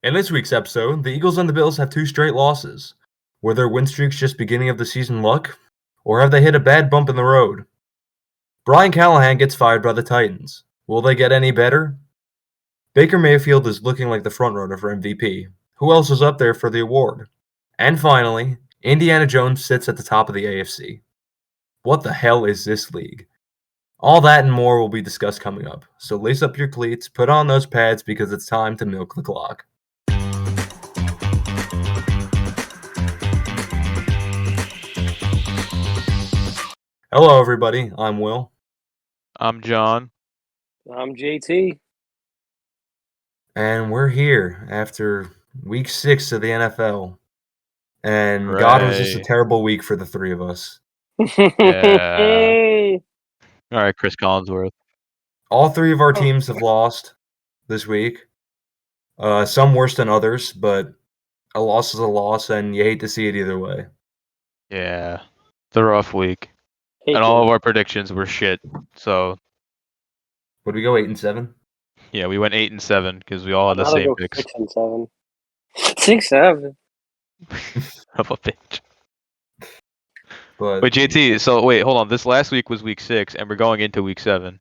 In this week's episode, the Eagles and the Bills have 2 straight losses. Were their win streaks just beginning of the season luck? Or have they hit a bad bump in the road? Brian Callahan gets fired by the Titans. Will they get any better? Baker Mayfield is looking like the frontrunner for MVP. Who else is up there for the award? And finally, Indiana Jones sits at the top of the AFC. What the hell is this league? All that and more will be discussed coming up. So lace up your cleats, put on those pads because it's time to milk the clock. Hello, everybody. I'm Will. I'm John. I'm JT. And we're here after week 6 of the NFL. And Hooray. God, was this a terrible week for the three of us. Yeah. All right, Chris Collinsworth. All 3 of our teams have lost this week. Some worse than others, but a loss is a loss, and you hate to see it either way. Yeah. It's a rough week. And all of our predictions were shit. So, Would we go 8-7? yeah, we went 8-7 because we all had the I'll same go picks. 6 and 7. 6-7. Of a bitch. But Wait, JT, so wait, hold on. This last week was week 6, and we're going into week 7.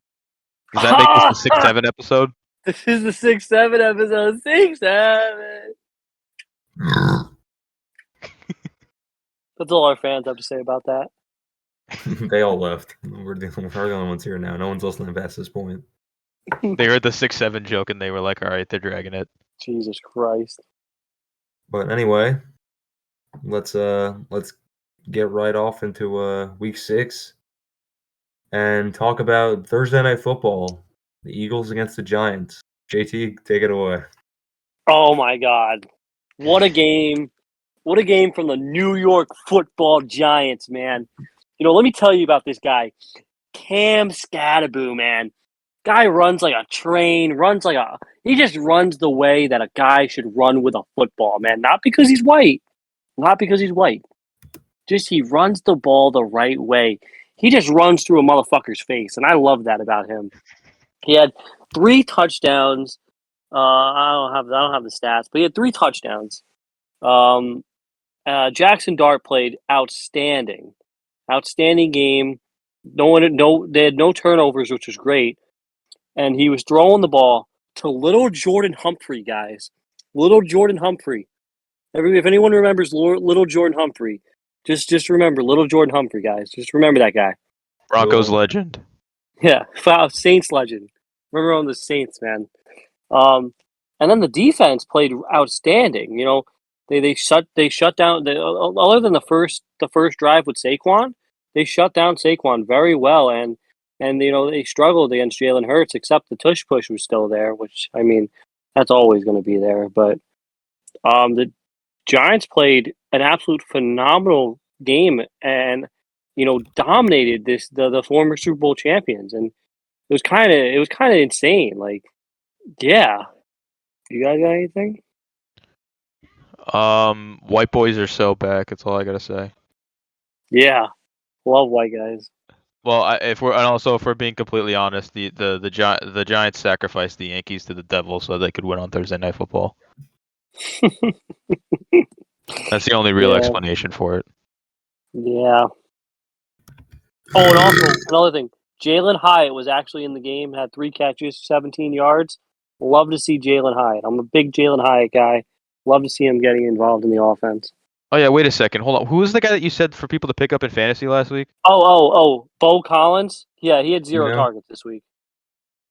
Does that make this the 6-7 episode? This is the 6-7 episode. 6-7. That's all our fans have to say about that. they all left. We're the only ones here now. No one's listening past this point. They heard the 6-7 joke, and they were like, all right, they're dragging it. Jesus Christ. But anyway, let's get right off into week 6 and talk about Thursday Night Football. The Eagles against the Giants. JT, take it away. Oh my God. What a game. What a game from the New York Football Giants, man. You know, let me tell you about this guy. Cam Scattaboo, man. Guy runs like a train, he just runs the way that a guy should run with a football, man. Not because he's white. Just he runs the ball the right way. He just runs through a motherfucker's face, and I love that about him. He had 3 touchdowns. I don't have the stats, but he had 3 touchdowns. Jackson Dart played outstanding game. They had no turnovers, which was great. And he was throwing the ball to little Jordan Humphrey, guys. Little Jordan Humphrey. If anyone remembers little Jordan Humphrey, just remember little Jordan Humphrey, guys. Just remember that guy. Broncos legend. Yeah, Saints legend. Remember on the Saints, man. And then the defense played outstanding. You know, they shut down. Other than the first drive with Saquon, they shut down Saquon very well, and you know they struggled against Jalen Hurts, except the tush push was still there, which I mean that's always going to be there. But the Giants played an absolute phenomenal game, and you know dominated the former Super Bowl champions, and it was kind of insane. Like, yeah, you guys got anything? White boys are so back. That's all I gotta say. Yeah, love white guys. Well, if we're being completely honest, the Giants sacrificed the Yankees to the devil so they could win on Thursday Night Football. That's the only real explanation for it. Yeah. Oh, and also another thing, Jalen Hyatt was actually in the game, had 3 catches, 17 yards. Love to see Jalen Hyatt. I'm a big Jalen Hyatt guy. Love to see him getting involved in the offense. Oh yeah, wait a second. Hold on. Who was the guy that you said for people to pick up in fantasy last week? Oh, Bo Collins. Yeah, he had 0 targets this week.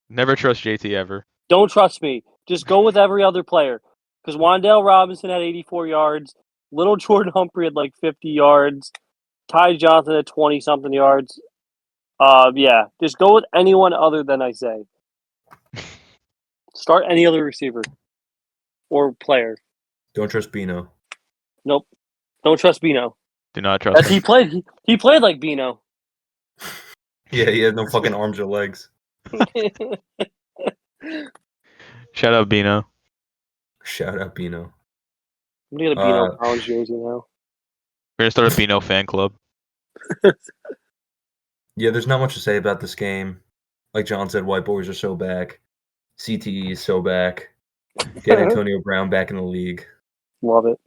Never trust JT ever. Don't trust me. Just go with every other player. Because Wan'Dale Robinson had 84 yards. Little Jordan Humphrey had like 50 yards. Ty Johnson had 20-something yards. Yeah, just go with anyone other than Isaiah. Start any other receiver or player. Don't trust Bino. Nope. Don't trust Bino. Do not trust him. He played like Bino. Yeah, he had no fucking arms or legs. Shout out Bino. Shout out Bino. I'm gonna get a Bino Collins jersey now. We're gonna start a Bino fan club. Yeah, there's not much to say about this game. Like John said, white boys are so back. CTE is so back. Get Antonio Brown back in the league. Love it.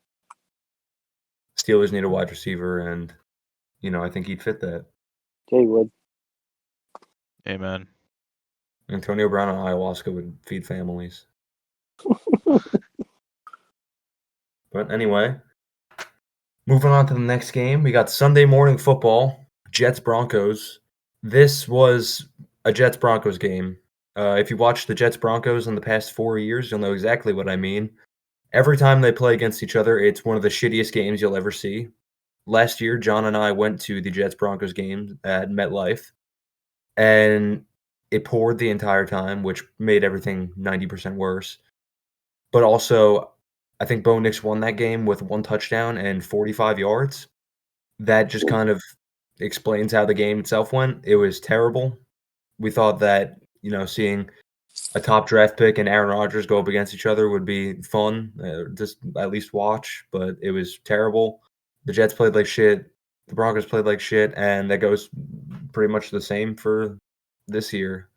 Steelers need a wide receiver, and I think he'd fit that. Jay would. Amen. Antonio Brown and ayahuasca would feed families. But anyway, moving on to the next game, we got Sunday morning football, Jets-Broncos. This was a Jets-Broncos game. If you watch the Jets-Broncos in the past 4 years, you'll know exactly what I mean. Every time they play against each other, it's one of the shittiest games you'll ever see. Last year, John and I went to the Jets-Broncos game at MetLife, and it poured the entire time, which made everything 90% worse. But also, I think Bo Nix won that game with 1 touchdown and 45 yards. That just kind of explains how the game itself went. It was terrible. We thought that, seeing a top draft pick and Aaron Rodgers go up against each other would be fun, just at least watch, but it was terrible. The Jets played like shit. The Broncos played like shit, and that goes pretty much the same for this year.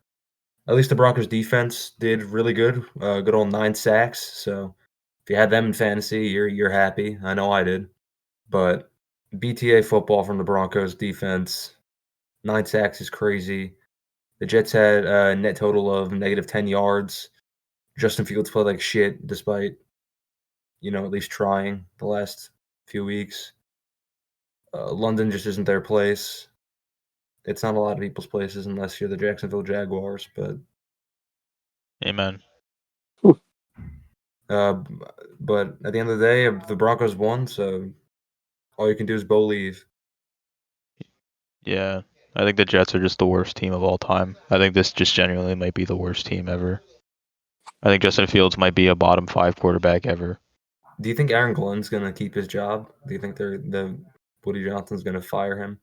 At least the Broncos defense did really good. Good old 9 sacks. So if you had them in fantasy, you're happy. I know I did. But BTA football from the Broncos defense, 9 sacks is crazy. The Jets had a net total of negative 10 yards. Justin Fields played like shit despite, at least trying the last few weeks. London just isn't their place. It's not a lot of people's places unless you're the Jacksonville Jaguars, but Amen. but at the end of the day, the Broncos won, so all you can do is believe. Yeah. I think the Jets are just the worst team of all time. I think this just genuinely might be the worst team ever. I think Justin Fields might be a bottom 5 quarterback ever. Do you think Aaron Glenn's gonna keep his job? Do you think the Woody Johnson's gonna fire him?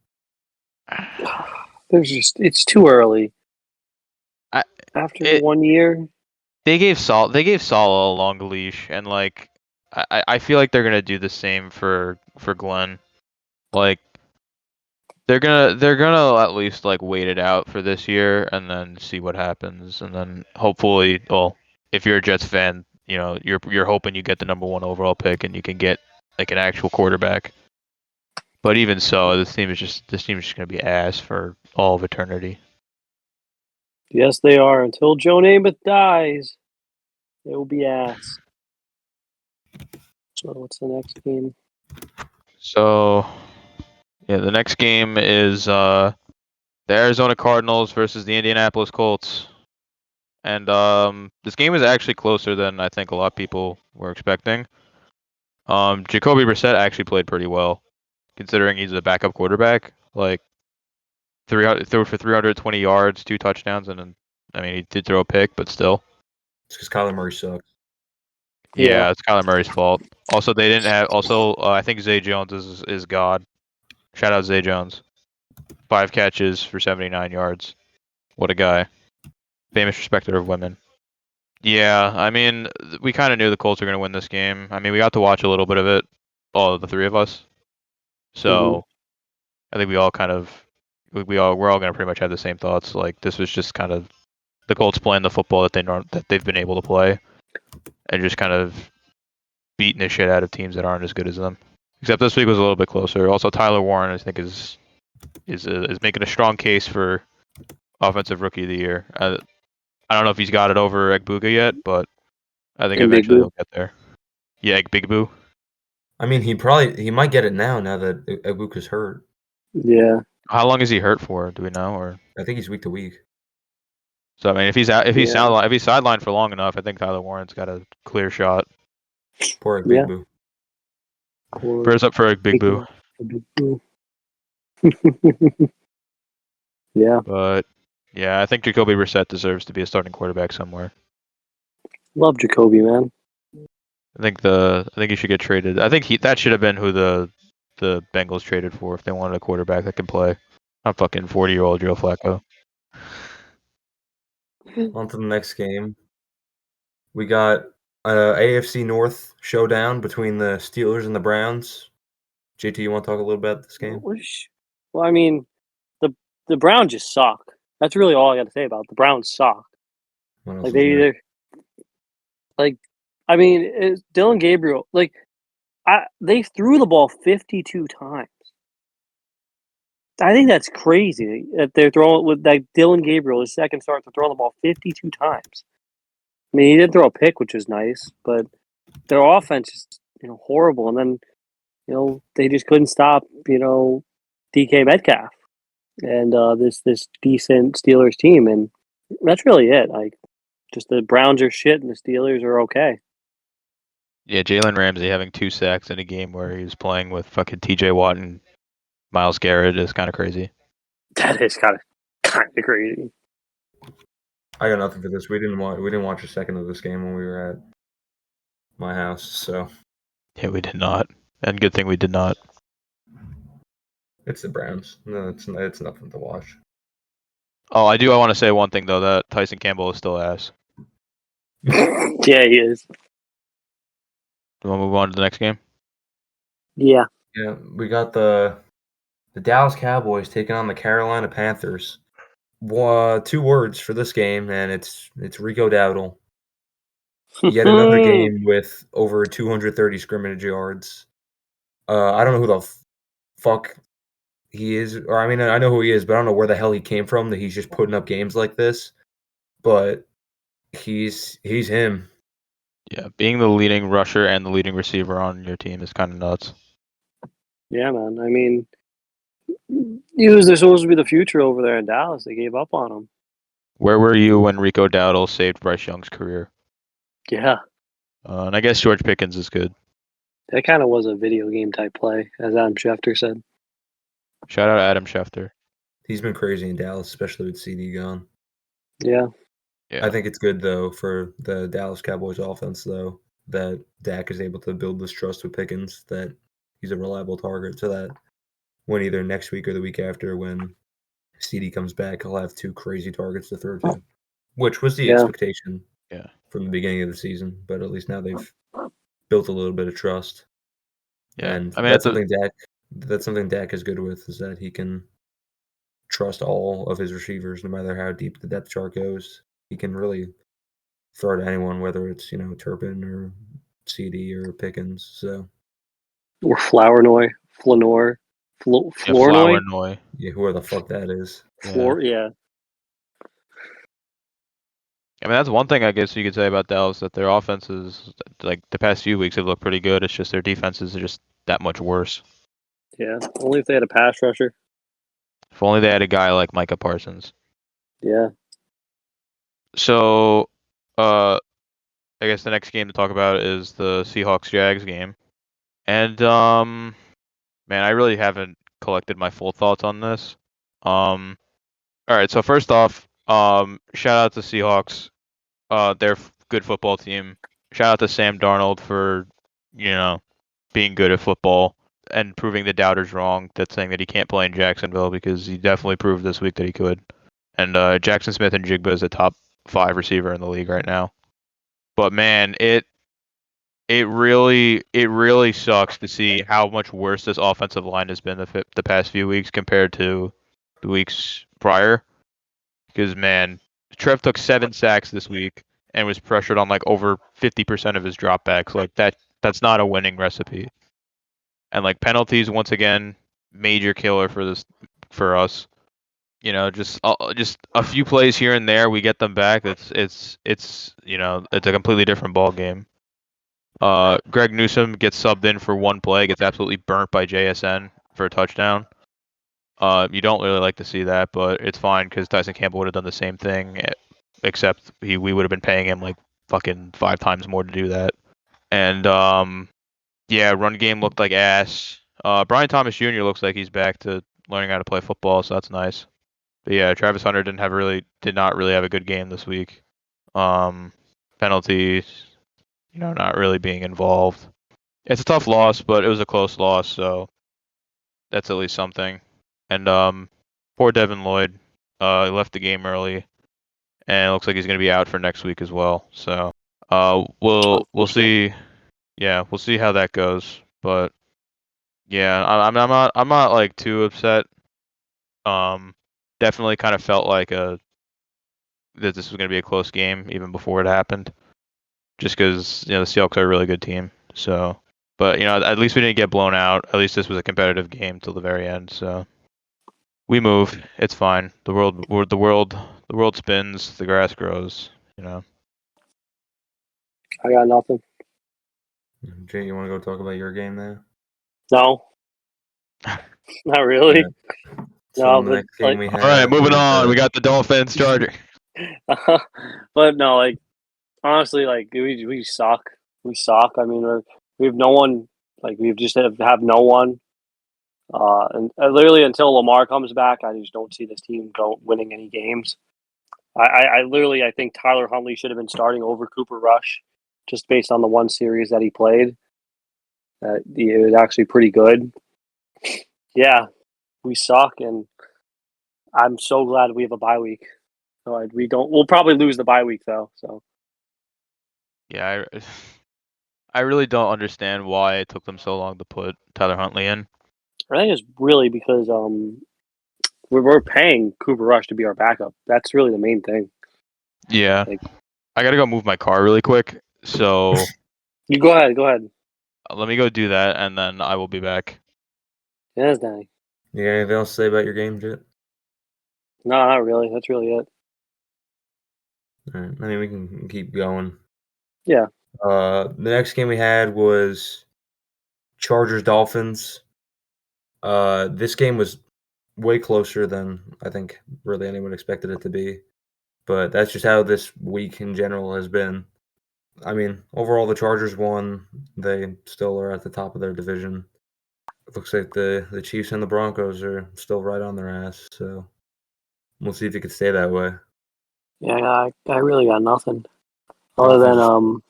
It's too early. After 1 year, They gave Salah a long leash, and like I feel like they're gonna do the same for Glenn. Like they're gonna at least like wait it out for this year and then see what happens, and then hopefully, well, if you're a Jets fan, you're hoping you get the number 1 overall pick and you can get like an actual quarterback. But even so, this team is just gonna be ass for all of eternity. yes, they are. Until Joe Namath dies, it will be ass. So what's the next game? So, yeah, the next game is the Arizona Cardinals versus the Indianapolis Colts. And this game is actually closer than I think a lot of people were expecting. Jacoby Brissett actually played pretty well, considering he's a backup quarterback. Like, threw for 320 yards, 2 touchdowns, and then, I mean, he did throw a pick, but still. It's because Kyler Murray sucks. Yeah, it's Kyler Murray's fault. Also, they didn't have. Also, I think Zay Jones is God. Shout out Zay Jones. 5 catches for 79 yards. What a guy. Famous respecter of women. Yeah, I mean, we kind of knew the Colts were going to win this game. I mean, we got to watch a little bit of it, all the 3 of us. So, I think we all kind of, we're all going to pretty much have the same thoughts. Like, this was just kind of the Colts playing the football that they've been able to play, and just kind of beating the shit out of teams that aren't as good as them. Except this week was a little bit closer. Also, Tyler Warren, I think, is making a strong case for Offensive Rookie of the Year. I don't know if he's got it over Egbuka yet, but I think eventually he'll get there. Yeah, Big Boo. I mean, he might get it now that Egbuka's hurt. Yeah. How long is he hurt for? Do we know? Or I think he's week to week. so I mean, if he's sidelined for long enough, I think Tyler Warren's got a clear shot. Poor Big Boo. Prayers up for Big Boo. Yeah. But yeah, I think Jacoby Brissett deserves to be a starting quarterback somewhere. Love Jacoby, man. I think he should get traded. I think that should have been who the Bengals traded for if they wanted a quarterback that can play. Not fucking 40-year-old Joe Flacco. On to the next game. We got AFC North showdown between the Steelers and the Browns. JT, you want to talk a little about this game? Well, I mean, the Browns just suck. That's really all I got to say about it. The Browns suck. Like I mean, Dylan Gabriel, like, they threw the ball 52 times. I think that's crazy that they're throwing with like Dylan Gabriel, his second start, to throw the ball 52 times. I mean, he did throw a pick, which is nice, but their offense is horrible. And then they just couldn't stop DK Metcalf and this decent Steelers team, and that's really it. Like, just the Browns are shit and the Steelers are okay. Yeah, Jalen Ramsey having 2 sacks in a game where he was playing with fucking TJ Watt and Myles Garrett is kind of crazy. That is kind of crazy. I got nothing for this. We didn't watch a second of this game when we were at my house, so Yeah, we did not. And good thing we did not. it's the Browns. No, it's nothing to watch. Oh, I want to say one thing though, that Tyson Campbell is still ass. Yeah, he is. You want to move on to the next game? Yeah. Yeah, we got the Dallas Cowboys taking on the Carolina Panthers. 2 words for this game, and it's Rico Dowdle. Yet another game with over 230 scrimmage yards. I don't know who the fuck he is, or I mean, I know who he is, but I don't know where the hell he came from that he's just putting up games like this. But he's him. Yeah, being the leading rusher and the leading receiver on your team is kind of nuts. Yeah, man. I mean, he was supposed to be the future over there in Dallas. They gave up on him. Where were you when Rico Dowdle saved Bryce Young's career? Yeah. And I guess George Pickens is good. That kind of was a video game type play, as Adam Schefter said. Shout out Adam Schefter. He's been crazy in Dallas, especially with CD gone. Yeah. Yeah. I think it's good, though, for the Dallas Cowboys offense, though, that Dak is able to build this trust with Pickens, that he's a reliable target, so that when either next week or the week after, when CD comes back, he'll have 2 crazy targets to throw to, which was the expectation from the beginning of the season. But at least now they've built a little bit of trust. Yeah. And I mean, that's something Dak is good with, is that he can trust all of his receivers, no matter how deep the depth chart goes. He can really throw to anyone, whether it's Turpin or CD or Pickens. So or Flournoy, Flournoy. Flournoy. Yeah, whoever the fuck that is. Yeah. I mean, that's one thing I guess you could say about Dallas, that their offenses, like the past few weeks, have looked pretty good. It's just their defenses are just that much worse. Yeah. Only if they had a pass rusher. If only they had a guy like Micah Parsons. Yeah. So, I guess the next game to talk about is the Seahawks-Jags game. And, man, I really haven't collected my full thoughts on this. All right, so first off, shout out to Seahawks. They're a good football team. Shout out to Sam Darnold for, being good at football and proving the doubters wrong that's saying that he can't play in Jacksonville, because he definitely proved this week that he could. And Jackson Smith and Jigba is a top 5 receiver in the league right now. But man, it really sucks to see how much worse this offensive line has been the past few weeks compared to the weeks prior. Because man, Trev took 7 sacks this week and was pressured on like over 50% of his dropbacks. Like that's not a winning recipe. And like penalties, once again, major killer for us. Just a few plays here and there, we get them back. It's a completely different ball game. Greg Newsome gets subbed in for 1 play, gets absolutely burnt by JSN for a touchdown. You don't really like to see that, but it's fine because Tyson Campbell would have done the same thing, except we would have been paying him like fucking 5 times more to do that. And run game looked like ass. Brian Thomas Jr. looks like he's back to learning how to play football, so that's nice. But yeah, Travis Hunter did not really have a good game this week. Penalties, not really being involved. It's a tough loss, but it was a close loss, so that's at least something. And poor Devin Lloyd, he left the game early, and it looks like he's going to be out for next week as well. So we'll see. Yeah, we'll see how that goes. But yeah, I'm not like too upset. Definitely kind of felt like that this was going to be a close game even before it happened. just because the Seahawks are a really good team. So, but at least we didn't get blown out. At least this was a competitive game till the very end. So we move. It's fine. The world spins. The grass grows. I got nothing. Jay, you want to go talk about your game now? No, not really. Yeah. So No, the but next game we have. All right, moving is, on. We got the Dolphins Charger. but no, like honestly, like we suck. We suck. I mean, we have no one. Like we just have no one. And literally until Lamar comes back, I just don't see this team winning any games. I literally I think Tyler Huntley should have been starting over Cooper Rush, just based on the one series that he played. It was actually pretty good. Yeah, we suck, and I'm so glad we have a bye week. So we don't. We'll probably lose the bye week though. So Yeah, I really don't understand why it took them so long to put Tyler Huntley in. I think it's really because we're paying Cooper Rush to be our backup. That's really the main thing. Yeah. Like, I gotta go move my car really quick. So you go ahead. Go ahead. let me go do that, and then I will be back. Yes, Danny. You got anything else to say about your game, Jet? No, not really. That's really it. All right. I mean, we can keep going. Yeah. The next game we had was Chargers Dolphins. This game was way closer than I think really anyone expected it to be. But that's just how this week in general has been. I mean, overall the Chargers won. They still are at the top of their division. It looks like the Chiefs and the Broncos are still right on their ass. So we'll see if it can stay that way. Yeah, I really got nothing other than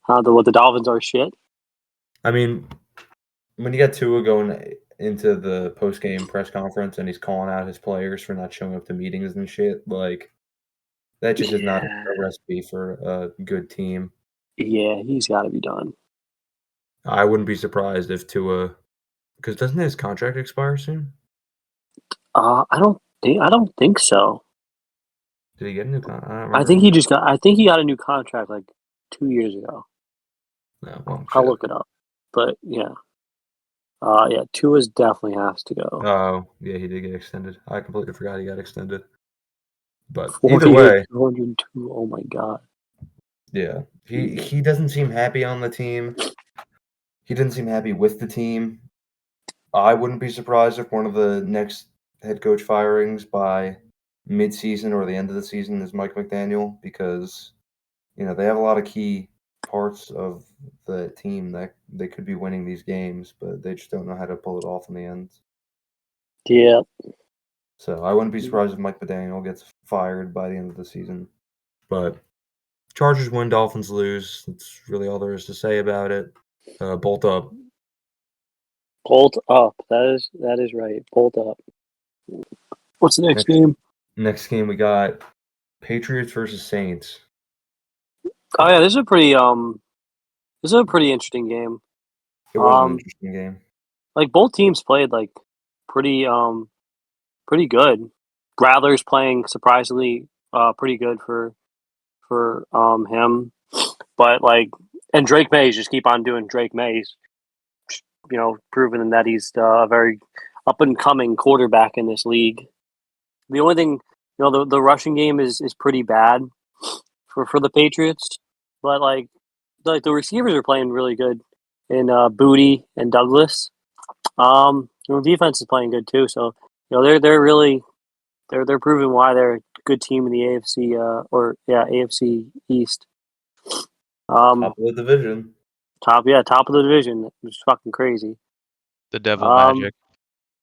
what the Dolphins are shit. I mean, when you got Tua going into the post game press conference and he's calling out his players for not showing up to meetings and shit, like that just is not a recipe for a good team. Yeah, he's got to be done. I wouldn't be surprised if Tua, because doesn't his contract expire soon? I don't think so. Did he get a new contract? I think he got a new contract like 2 years ago. No, well, I'll shit. look it up. But yeah. Yeah, Tua's definitely has to go. Oh, yeah, he did get extended. I completely forgot he got extended. But either way, 202. Oh my god. yeah, he doesn't seem happy on the team. He didn't seem happy with the team. I wouldn't be surprised if one of the next head coach firings by mid-season or the end of the season is Mike McDaniel, because they have a lot of key parts of the team that they could be winning these games, but they just don't know how to pull it off in the end. Yeah. So I wouldn't be surprised if Mike McDaniel gets fired by the end of the season. But Chargers win, Dolphins lose. That's really all there is to say about it. Bolt up. Bolt up. That is right. Bolt up. What's the next game? Next game we got Patriots versus Saints. Oh yeah, this is a pretty interesting game. It was an interesting game. Like both teams played like pretty good. Rattler's playing surprisingly pretty good for him, but and Drake Mays just keep on doing Drake Mays. Proving that he's a very up and coming quarterback in this league. The only thing, the rushing game is pretty bad for the Patriots, but the receivers are playing really good in Booty and Douglas. Defense is playing good too, so they're really they're proving why they're a good team in the AFC AFC East. Top of the division. Top of the division. It's fucking crazy. The devil magic.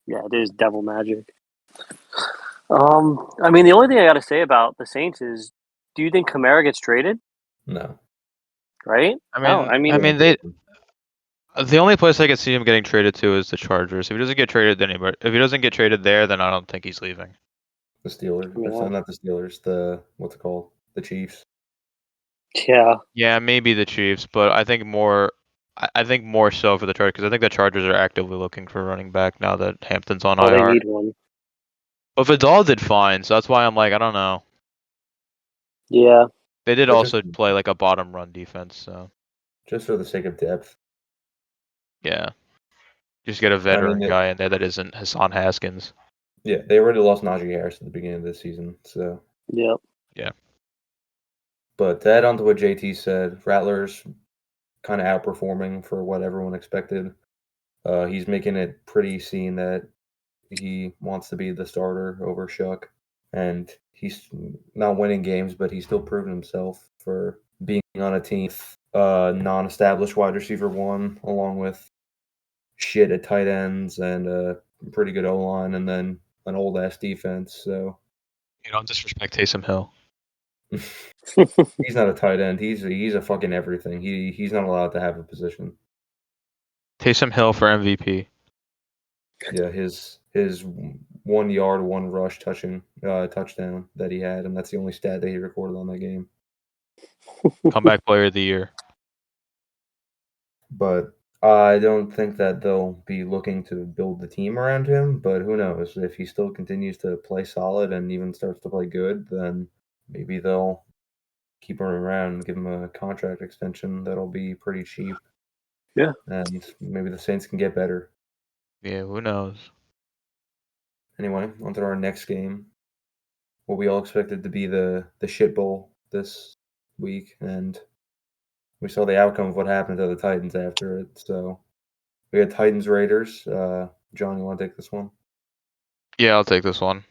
Yeah, it is devil magic. I mean, the only thing I got to say about the Saints is, do you think Kamara gets traded? No. Right? I mean, they. The only place I could see him getting traded to is the Chargers. If he doesn't get traded, if he doesn't get traded there, then I don't think he's leaving. The Steelers. Not the Steelers. What's it called? The Chiefs. Yeah. Yeah, maybe the Chiefs, but I think more. I think more so for the Chargers, because I think the Chargers are actively looking for running back now that Hampton's on IR. They need one. But Vidal did fine, so that's why I'm like, I don't know. Yeah. They did But also just- play like a bottom run defense, so Just for the sake of depth. yeah. Just get a veteran guy in there that isn't Hassan Haskins. Yeah, they already lost Najee Harris at the beginning of this season, so. Yep. Yeah. But to add on to what JT said, Rattler's kind of outperforming for what everyone expected. He's making it pretty seen that he wants to be the starter over Shuck, and he's not winning games, but he's still proven himself for being on a team, non-established wide receiver one, along with shit at tight ends and a pretty good O-line, and then an old-ass defense, so. You don't disrespect Taysom Hill. He's not a tight end. He's a fucking everything. He's not allowed to have a position. Taysom Hill for MVP. Yeah, his 1 yard, 1 rush touchdown that he had, and that's the only stat that he recorded on that game. Comeback player of the year. But I don't think that they'll be looking to build the team around him. But who knows? If he still continues to play solid and even starts to play good, then maybe they'll keep him around and give him a contract extension that'll be pretty cheap. Yeah. And maybe the Saints can get better. Yeah, who knows? Anyway, on to our next game. What we all expected to be the shit bowl this week, and we saw the outcome of what happened to the Titans after it. So we had Titans Raiders. John, you want to take this one? Yeah, I'll take this one.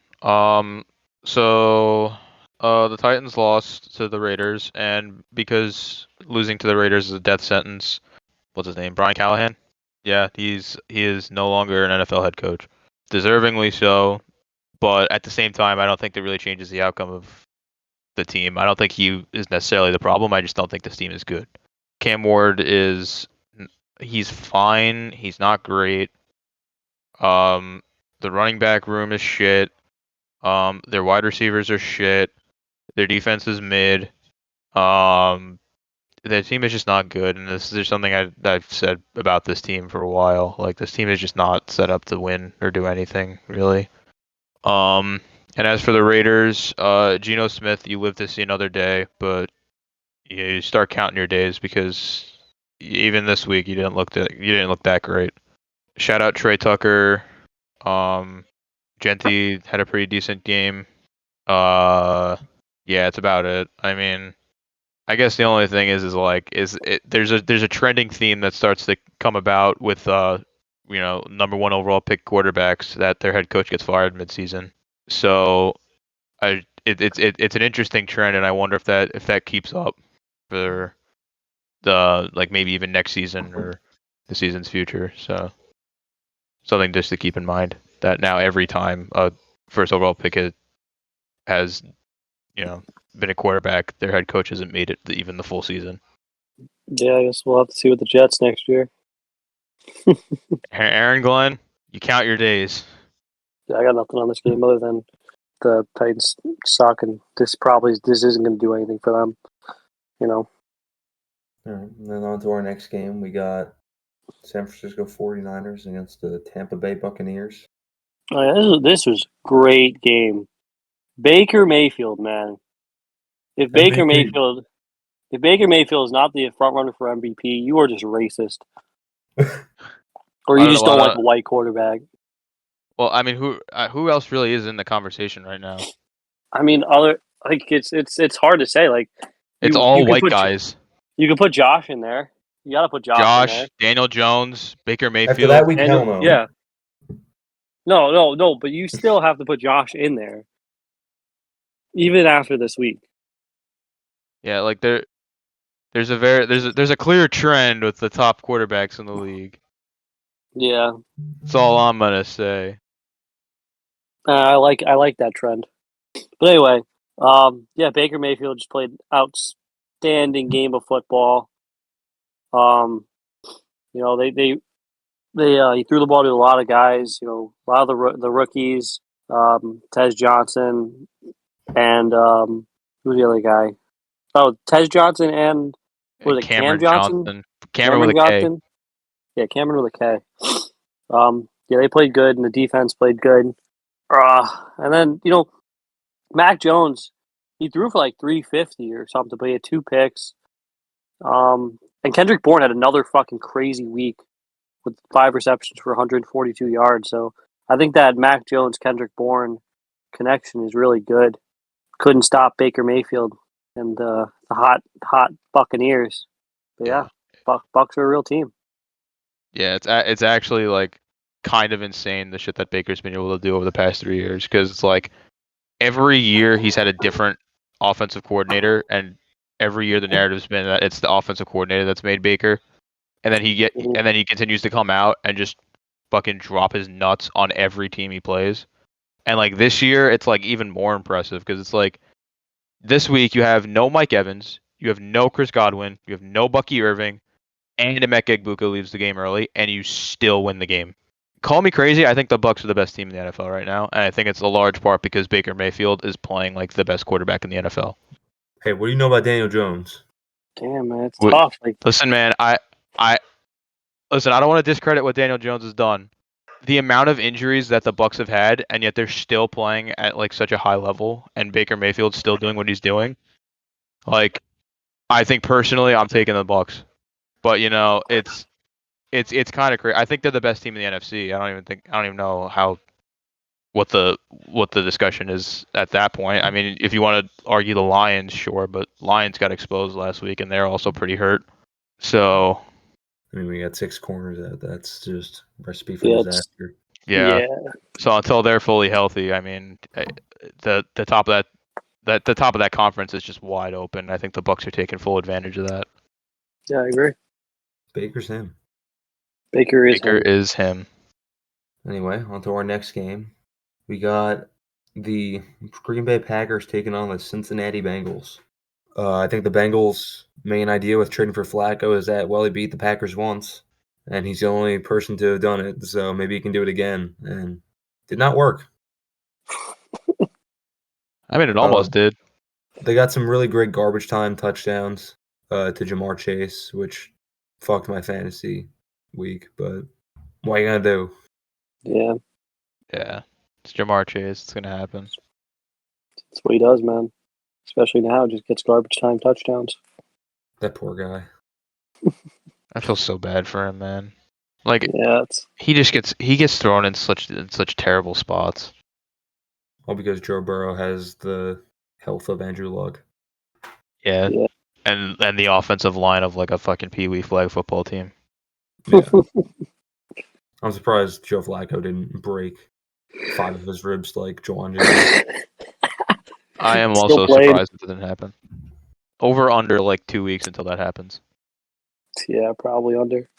So the Titans lost to the Raiders, and because losing to the Raiders is a death sentence, what's his name? Brian Callahan? Yeah, he is no longer an NFL head coach. Deservingly so, but at the same time, I don't think that really changes the outcome of the team. I don't think he is necessarily the problem. I just don't think this team is good. Cam Ward he's fine. He's not great. The running back room is shit. Their wide receivers are shit. Their defense is mid. Their team is just not good, and this is just something I've said about this team for a while. Like, this team is just not set up to win or do anything really. And as for the Raiders, Geno Smith, you live to see another day, but you start counting your days because even this week you didn't look that great. Shout out Trey Tucker. Genty had a pretty decent game. Yeah, it's about it. I mean, I guess the only thing is there's a trending theme that starts to come about with number 1 overall pick quarterbacks that their head coach gets fired midseason. So it's an interesting trend, and I wonder if that keeps up for the maybe even next season or the season's future. So something just to keep in mind that now every time a first overall pick has been a quarterback, their head coach hasn't made it even the full season. Yeah, I guess we'll have to see with the Jets next year. Aaron Glenn, you count your days. Yeah, I got nothing on this game other than the Titans suck, and this isn't going to do anything for them. All right, and then on to our next game, we got San Francisco 49ers against the Tampa Bay Buccaneers. This was a great game. Baker Mayfield, man. If Baker Mayfield is not the front runner for MVP, you are just racist, or you just don't like a white quarterback. Well, I mean, who else really is in the conversation right now? I mean, it's hard to say. Like, it's all white guys. You can put Josh in there. You got to put Josh in there. Daniel Jones, Baker Mayfield. After that, we hell no. Yeah. No, but you still have to put Josh in there, even after this week. Yeah, like there's a clear trend with the top quarterbacks in the league. Yeah, that's all I'm gonna say. I like that trend. But anyway, Baker Mayfield just played outstanding game of football. He threw the ball to a lot of guys. A lot of the rookies, Tez Johnson, and who's the other guy? Oh, Tez Johnson and was it Cameron Cam Johnson? Cameron with Johnson? Yeah, Cameron with a K. They played good, and the defense played good. And then Mac Jones He threw for like 350 or something, but he had 2 picks. And Kendrick Bourne had another fucking crazy week with 5 receptions for 142 yards. So I think that Mac Jones Kendrick Bourne connection is really good. Couldn't stop Baker Mayfield and the hot Buccaneers. But yeah, Bucks are a real team. Yeah, it's actually like kind of insane the shit that Baker's been able to do over the past 3 years, because it's like every year he's had a different offensive coordinator, and every year the narrative's been that it's the offensive coordinator that's made Baker, and then he continues to come out and just fucking drop his nuts on every team he plays. And like this year, it's like even more impressive, because it's like this week you have no Mike Evans, you have no Chris Godwin, you have no Bucky Irving, and Emeka Egbuka leaves the game early, and you still win the game. Call me crazy, I think the Bucks are the best team in the NFL right now, and I think it's a large part because Baker Mayfield is playing like the best quarterback in the NFL. Hey, what do you know about Daniel Jones? Damn, man, it's tough. Listen, man, I don't want to discredit what Daniel Jones has done. The amount of injuries that the Bucks have had, and yet they're still playing at like such a high level, and Baker Mayfield's still doing what he's doing. Like, I think personally, I'm taking the Bucks, but you know, it's kind of crazy. I think they're the best team in the NFC. I don't even know what the discussion is at that point. I mean, if you want to argue the Lions, sure, but Lions got exposed last week, and they're also pretty hurt. So, I mean, we got 6 corners. That's just recipe for disaster. Yeah. So until they're fully healthy, I mean, the top of the top of that conference is just wide open. I think the Bucks are taking full advantage of that. Yeah, I agree. Baker's him. Baker is him. Anyway, on to our next game. We got the Green Bay Packers taking on the Cincinnati Bengals. I think the Bengals' main idea with trading for Flacco is that, well, he beat the Packers once, and he's the only person to have done it, so maybe he can do it again. And did not work. I mean, it almost did. They got some really great garbage time touchdowns to Jamar Chase, which fucked my fantasy week, but what are you going to do? Yeah. Yeah. It's Jamar Chase. It's going to happen. That's what he does, man. Especially now, just gets garbage time touchdowns. That poor guy. I feel so bad for him, man. Like, he gets thrown in such terrible spots. All because Joe Burrow has the health of Andrew Luck. Yeah. And the offensive line of like a fucking Pee-wee flag football team. Yeah. I'm surprised Joe Flacco didn't break 5 of his ribs like Juwan did. I am also surprised it didn't happen. Over under like 2 weeks until that happens. Yeah, probably under.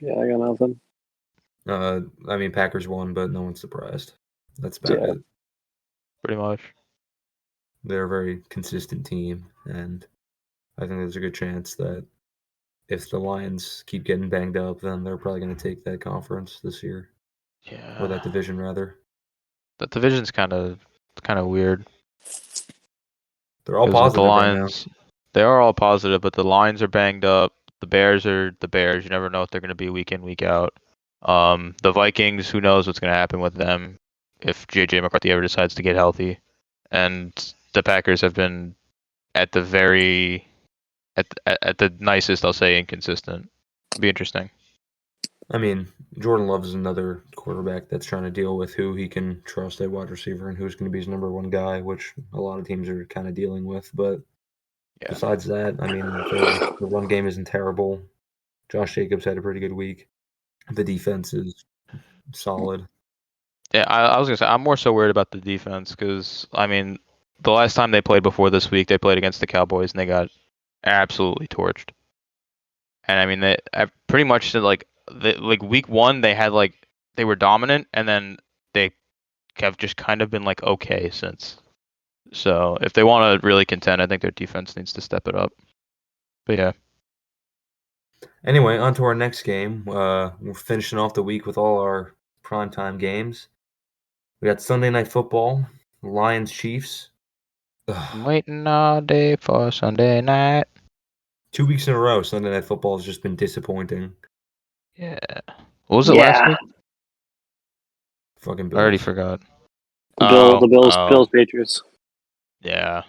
Yeah, I got nothing. I mean, Packers won, but no one's surprised. That's about it. Pretty much. They're a very consistent team, and I think there's a good chance that if the Lions keep getting banged up, then they're probably going to take that conference this year. Yeah. Or that division, rather. That division's kind of weird. They're all positive the right now. They are all positive, but the Lions are banged up. The Bears are the Bears. You never know if they're going to be week in, week out. The Vikings, who knows what's going to happen with them if J.J. McCarthy ever decides to get healthy. And the Packers have been at the nicest, I'll say, inconsistent. It'll be interesting. I mean, Jordan Love is another quarterback that's trying to deal with who he can trust at wide receiver and who's going to be his number one guy, which a lot of teams are kind of dealing with. But besides that, I mean, the run game isn't terrible. Josh Jacobs had a pretty good week. The defense is solid. Yeah, I was going to say, I'm more so worried about the defense because, I mean, the last time they played before this week, they played against the Cowboys and they got absolutely torched. And I mean, they pretty much like week 1 they were dominant, and then they have just kind of been like okay since. So if they want to really contend, I think their defense needs to step it up. But yeah. Anyway, on to our next game. We're finishing off the week with all our primetime games. We got Sunday Night Football, Lions Chiefs. I'm waiting all day for Sunday night. 2 weeks in a row, Sunday Night Football has just been disappointing. Yeah. What was it last week? Fucking Bills. I already forgot. Bills, Patriots. Yeah.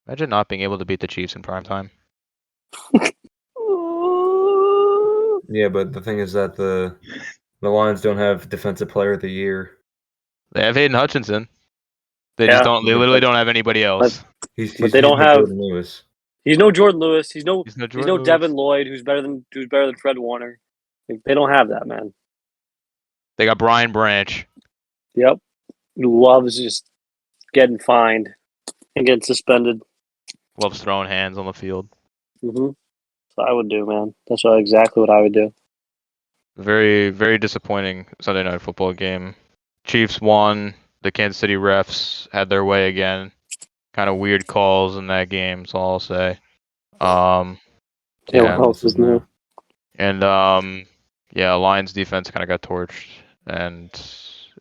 Imagine not being able to beat the Chiefs in primetime. Yeah, but the thing is that the Lions don't have Defensive Player of the Year. They have Hayden Hutchinson. They just don't. They literally don't have anybody else. But they don't have Jordan Lewis. He's no Jordan Lewis. He's no Lewis. Devin Lloyd, who's better than Fred Warner. They don't have that, man. They got Brian Branch. Yep, who loves just getting fined and getting suspended. Loves throwing hands on the field. Mm-hmm. That's what I would do, man. That's exactly what I would do. Very, very disappointing Sunday Night Football game. Chiefs won. The Kansas City refs had their way again. Kind of weird calls in that game, so I'll say. What else is new? And Lions defense kind of got torched, and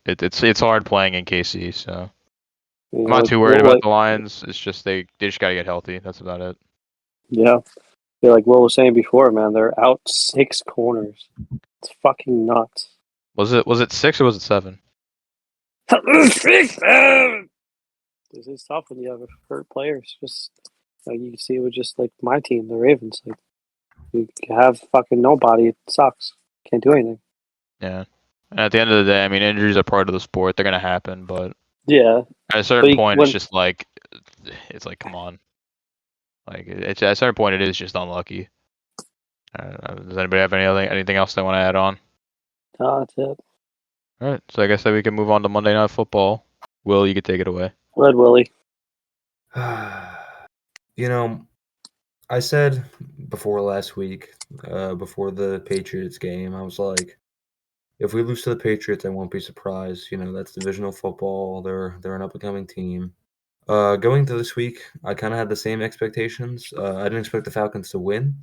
it's hard playing in KC. So I'm not too worried about the Lions. It's just they just gotta get healthy. That's about it. Yeah, like Will was saying before, man. They're out 6 corners. It's fucking nuts. Was it 6 or was it 7? This is tough when you have hurt players. Just like you can see it with just like my team, the Ravens. Like you have fucking nobody. It sucks. Can't do anything. Yeah. And at the end of the day, I mean, injuries are part of the sport. They're gonna happen, but yeah, at a certain point, it's just like, come on. Like at a certain point, it is just unlucky. Does anybody have anything else they want to add on? No, that's it. All right, so I guess that we can move on to Monday Night Football. Will, you could take it away. Red Willie. I said before last week, before the Patriots game, I was like, if we lose to the Patriots, I won't be surprised. That's divisional football. They're an up-and-coming team. Going to this week, I kind of had the same expectations. I didn't expect the Falcons to win.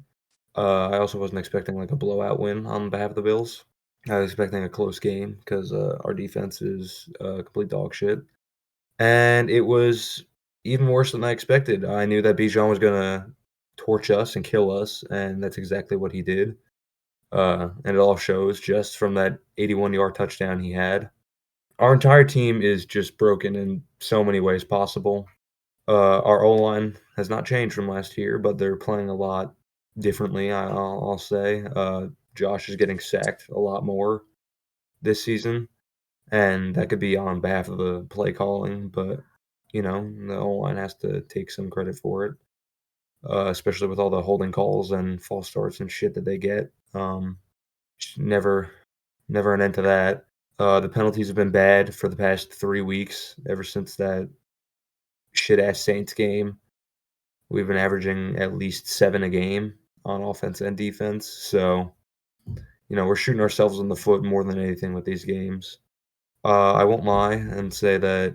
I also wasn't expecting like a blowout win on behalf of the Bills. I was expecting a close game because our defense is complete dog shit. And it was even worse than I expected. I knew that Bijan was going to torch us and kill us, and that's exactly what he did. And it all shows just from that 81-yard touchdown he had. Our entire team is just broken in so many ways possible. Our O-line has not changed from last year, but they're playing a lot differently, I'll say. Josh is getting sacked a lot more this season, and that could be on behalf of the play calling, but, the O-line has to take some credit for it, especially with all the holding calls and false starts and shit that they get. Never an end to that. The penalties have been bad for the past 3 weeks, ever since that shit-ass Saints game. We've been averaging at least 7 a game on offense and defense. So, we're shooting ourselves in the foot more than anything with these games. I won't lie and say that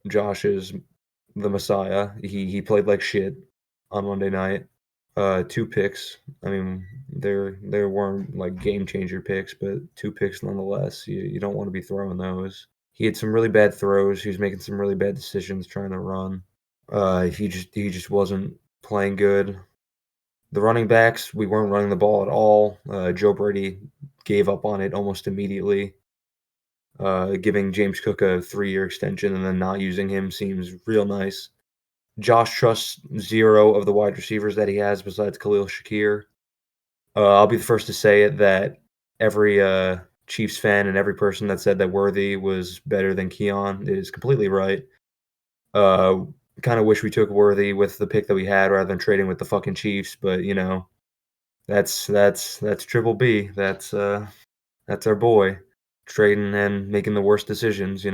Josh is the Messiah. He played like shit on Monday night. 2 picks. I mean, there weren't like game changer picks, but 2 picks nonetheless. You don't want to be throwing those. He had some really bad throws. He was making some really bad decisions trying to run. He just wasn't playing good. The running backs, we weren't running the ball at all. Joe Brady gave up on it almost immediately. Giving James Cook a 3-year extension and then not using him seems real nice. Josh trusts 0 of the wide receivers that he has besides Khalil Shakir. I'll be the first to say it that every Chiefs fan and every person that said that Worthy was better than Keon is completely right. Kind of wish we took Worthy with the pick that we had rather than trading with the fucking Chiefs, but that's Triple B. That's our boy trading and making the worst decisions.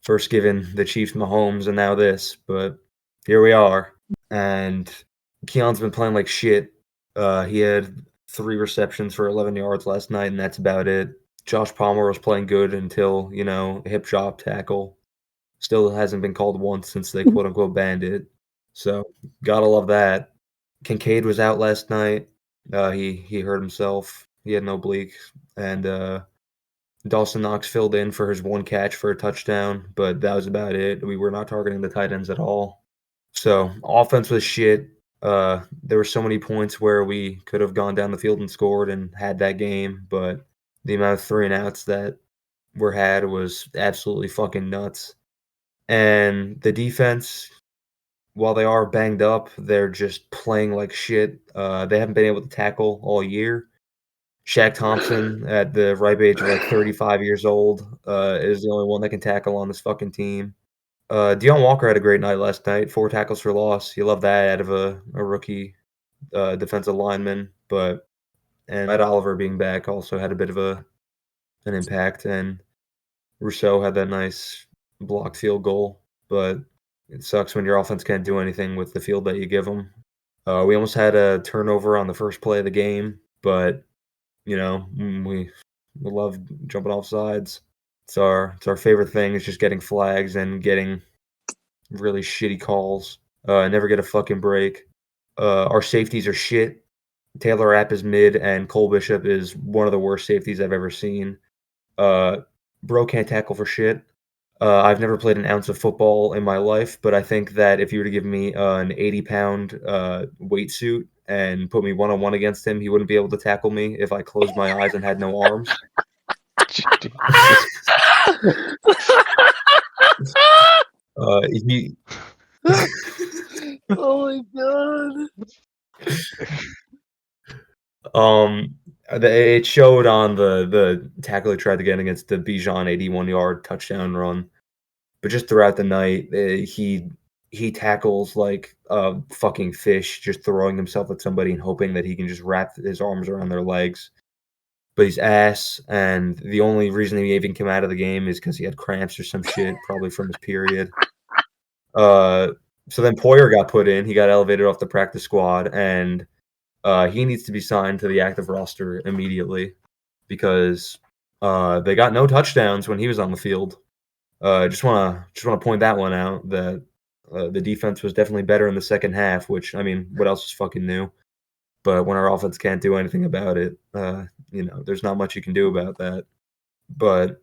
First giving the Chiefs Mahomes and now this, but here we are. And Keon's been playing like shit. He had 3 receptions for 11 yards last night, and that's about it. Josh Palmer was playing good until hip drop tackle. Still hasn't been called once since they quote-unquote banned it. So, gotta love that. Kincaid was out last night. He hurt himself. He had an oblique. And Dawson Knox filled in for his 1 catch for a touchdown, but that was about it. We were not targeting the tight ends at all. So, offense was shit. There were so many points where we could have gone down the field and scored and had that game, but the amount of 3 and outs that were had was absolutely fucking nuts. And the defense, while they are banged up, they're just playing like shit. They haven't been able to tackle all year. Shaq Thompson, at the ripe age of like 35 years old, is the only one that can tackle on this fucking team. Deon Walker had a great night last night. 4 tackles for loss. You love that out of a rookie defensive lineman. And Matt Oliver being back also had a bit of an impact. And Rousseau had that nice blocked field goal. But it sucks when your offense can't do anything with the field that you give them. We almost had a turnover on the first play of the game, but we love jumping off sides. It's our favorite thing is just getting flags and getting really shitty calls. Never get a fucking break. Our safeties are shit. Taylor Rapp is mid, and Cole Bishop is one of the worst safeties I've ever seen. Bro can't tackle for shit. I've never played an ounce of football in my life, but I think that if you were to give me an 80-pound weight suit and put me one-on-one against him, he wouldn't be able to tackle me if I closed my eyes and had no arms. He Oh my god. It showed on the tackle he tried to get against the Bijan 81-yard touchdown run, but just throughout the night, he tackles like a fucking fish, just throwing himself at somebody and hoping that he can just wrap his arms around their legs. But he's ass, and the only reason he even came out of the game is because he had cramps or some shit, probably from his period. So then Poyer got put in. He got elevated off the practice squad, and he needs to be signed to the active roster immediately because they got no touchdowns when he was on the field. Just want to point that one out, that the defense was definitely better in the second half, which, I mean, what else is fucking new? But when our offense can't do anything about it, there's not much you can do about that. But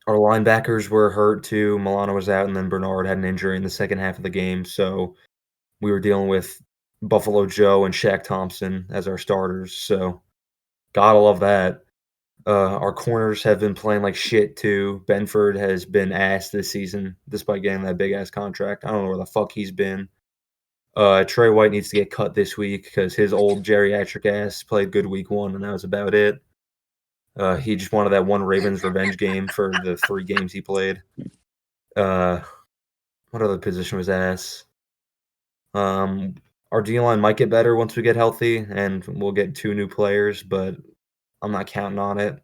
our linebackers were hurt too. Milano was out, and then Bernard had an injury in the second half of the game. So we were dealing with Buffalo Joe and Shaq Thompson as our starters. So gotta love that. Our corners have been playing like shit too. Benford has been ass this season, despite getting that big ass contract. I don't know where the fuck he's been. Trey White needs to get cut this week because his old geriatric ass played good week 1, and that was about it. He just wanted that one Ravens revenge game for the 3 games he played. What other position was ass? Our D-line might get better once we get healthy, and we'll get 2 new players, but I'm not counting on it.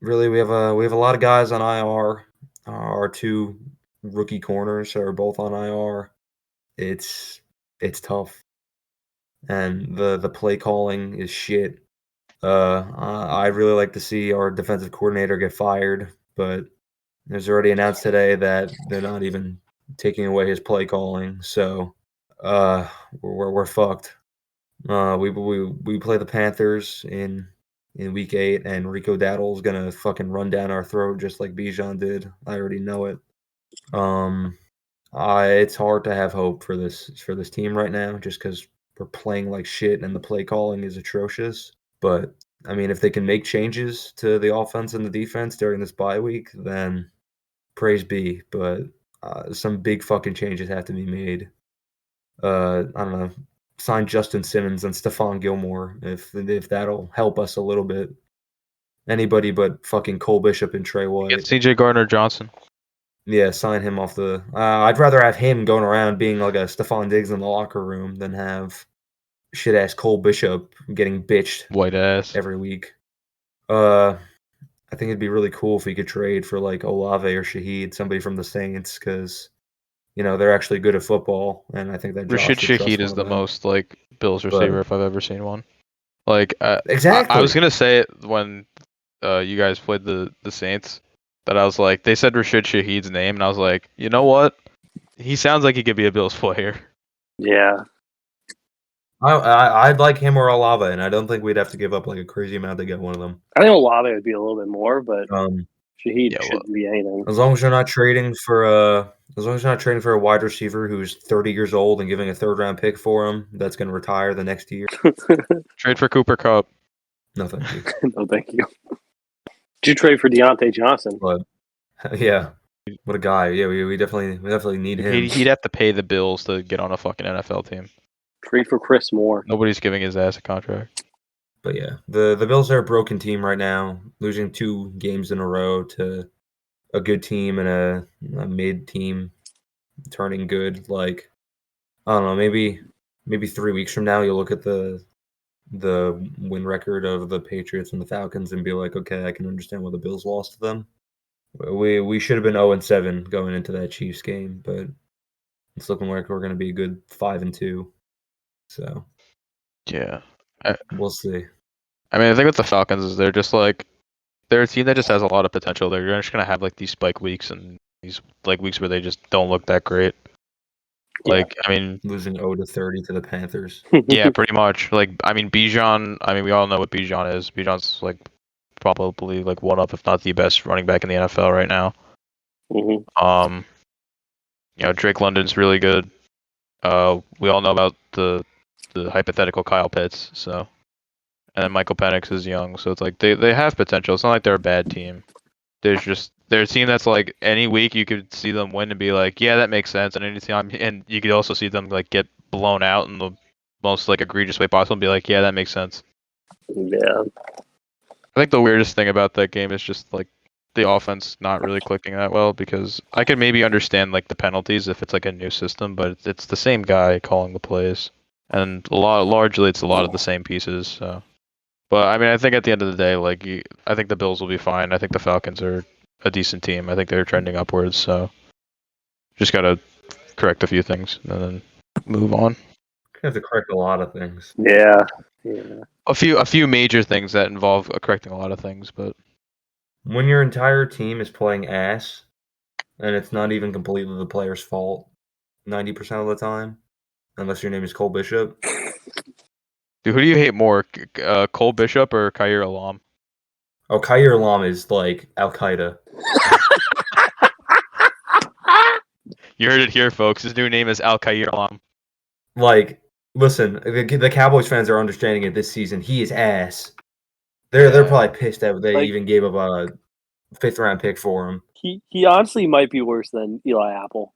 Really, we have a lot of guys on IR. Our 2 rookie corners are both on IR. It's tough, and the play calling is shit. I really like to see our defensive coordinator get fired, but it was already announced today that they're not even taking away his play calling. So we're fucked. We play the Panthers in week 8, and Rico Daddle's gonna fucking run down our throat just like Bijan did. I already know it. It's hard to have hope for this team right now, just because we're playing like shit and the play calling is atrocious. But I mean, if they can make changes to the offense and the defense during this bye week, then praise be. But some big fucking changes have to be made. I don't know. Sign Justin Simmons and Stephon Gilmore if that'll help us a little bit. Anybody but fucking Cole Bishop and Trey White. Get C.J. Gardner-Johnson. Yeah, sign him off the. I'd rather have him going around being like a Stephon Diggs in the locker room than have shit ass Cole Bishop getting bitched White ass every week. I think it'd be really cool if we could trade for like Olave or Shaheed, somebody from the Saints, because they're actually good at football, and I think that Josh Rashid would trust Shaheed one is of the them. most like Bills receiver if I've ever seen one. Like Exactly. I was gonna say it when you guys played the Saints, that I was like, they said Rashid Shaheed's name, and I was like, you know what? He sounds like he could be a Bills player. Yeah. I'd like him or Olave, and I don't think we'd have to give up like a crazy amount to get one of them. I think Olave would be a little bit more, but Shaheed shouldn't be anything. As long as you're not trading for a wide receiver who's 30 years old and giving a 3rd-round pick for him, that's going to retire the next year. Trade for Cooper Kupp. No, thank you. No, thank you. Did you trade for Deontay Johnson? But yeah, What a guy! Yeah, we definitely need him. He'd have to pay the bills to get on a fucking NFL team. Trade for Chris Moore. Nobody's giving his ass a contract. But yeah, the Bills are a broken team right now, losing 2 games in a row to a good team and a mid team turning good. Like, I don't know, maybe 3 weeks from now you'll look at the win record of the Patriots and the Falcons and be like, okay, I can understand why the Bills lost to them. We should have been 0-7 going into that Chiefs game, but it's looking like we're going to be a good 5-2. So Yeah. we'll see. I mean, the thing with the Falcons is they're a team that just has a lot of potential. They're just gonna have like these spike weeks and these like weeks where they just don't look that great. Like, I mean, Losing 0-30 to the Panthers. yeah, pretty much. Like, I mean, Bijan. I mean, we all know what Bijan is. Bijan's like probably like one of, if not the best running back in the NFL right now. Mm-hmm. Drake London's really good. We all know about the hypothetical Kyle Pitts. So, and then Michael Penix is young. So it's like they have potential. It's not like they're a bad team. They're a team that's like any week you could see them win and be like, yeah, that makes sense. And anytime, and you could also see them like get blown out in the most like egregious way possible and be like, yeah, that makes sense. Yeah. I think the weirdest thing about that game is just like the offense not really clicking that well, because I could maybe understand like the penalties if it's like a new system, but it's the same guy calling the plays, and largely it's a lot of the same pieces. So. But I mean, I think at the end of the day, like I think the Bills will be fine. I think the Falcons are a decent team. I think they're trending upwards. So just gotta correct a few things and then move on. You have to correct a lot of things. Yeah. A few major things that involve correcting a lot of things, but When your entire team is playing ass, and it's not even completely the player's fault 90% of the time, unless your name is Cole Bishop. dude, who do you hate more, Cole Bishop or Khair Alam? Oh, Khair Alam is like Al Qaeda. You heard it here, folks. His new name is Al Khair Alam. Like, listen, the Cowboys fans are understanding it this season. He is ass. They're probably pissed that they Like- even gave up a 5th-round pick for him. He honestly might be worse than Eli Apple.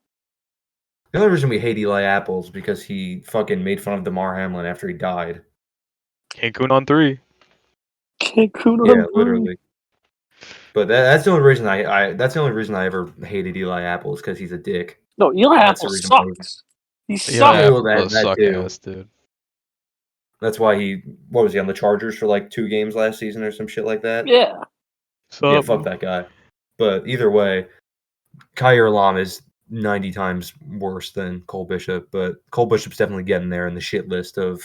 The only reason we hate Eli Apple is because he fucking made fun of DeMar Hamlin after he died. Cancun on 3. Yeah, literally. But that's the only reason that's the only reason I ever hated Eli Apple is because he's a dick. No, Eli That's the Apple reason why sucks. He Eli sucks. Apple that does suck too. ass, dude. That's why what was he on the Chargers for like 2 games last season or some shit like that? Yeah. Yeah, fuck that guy. But either way, Khair Alam is 90 times worse than Cole Bishop, but Cole Bishop's definitely getting there in the shit list of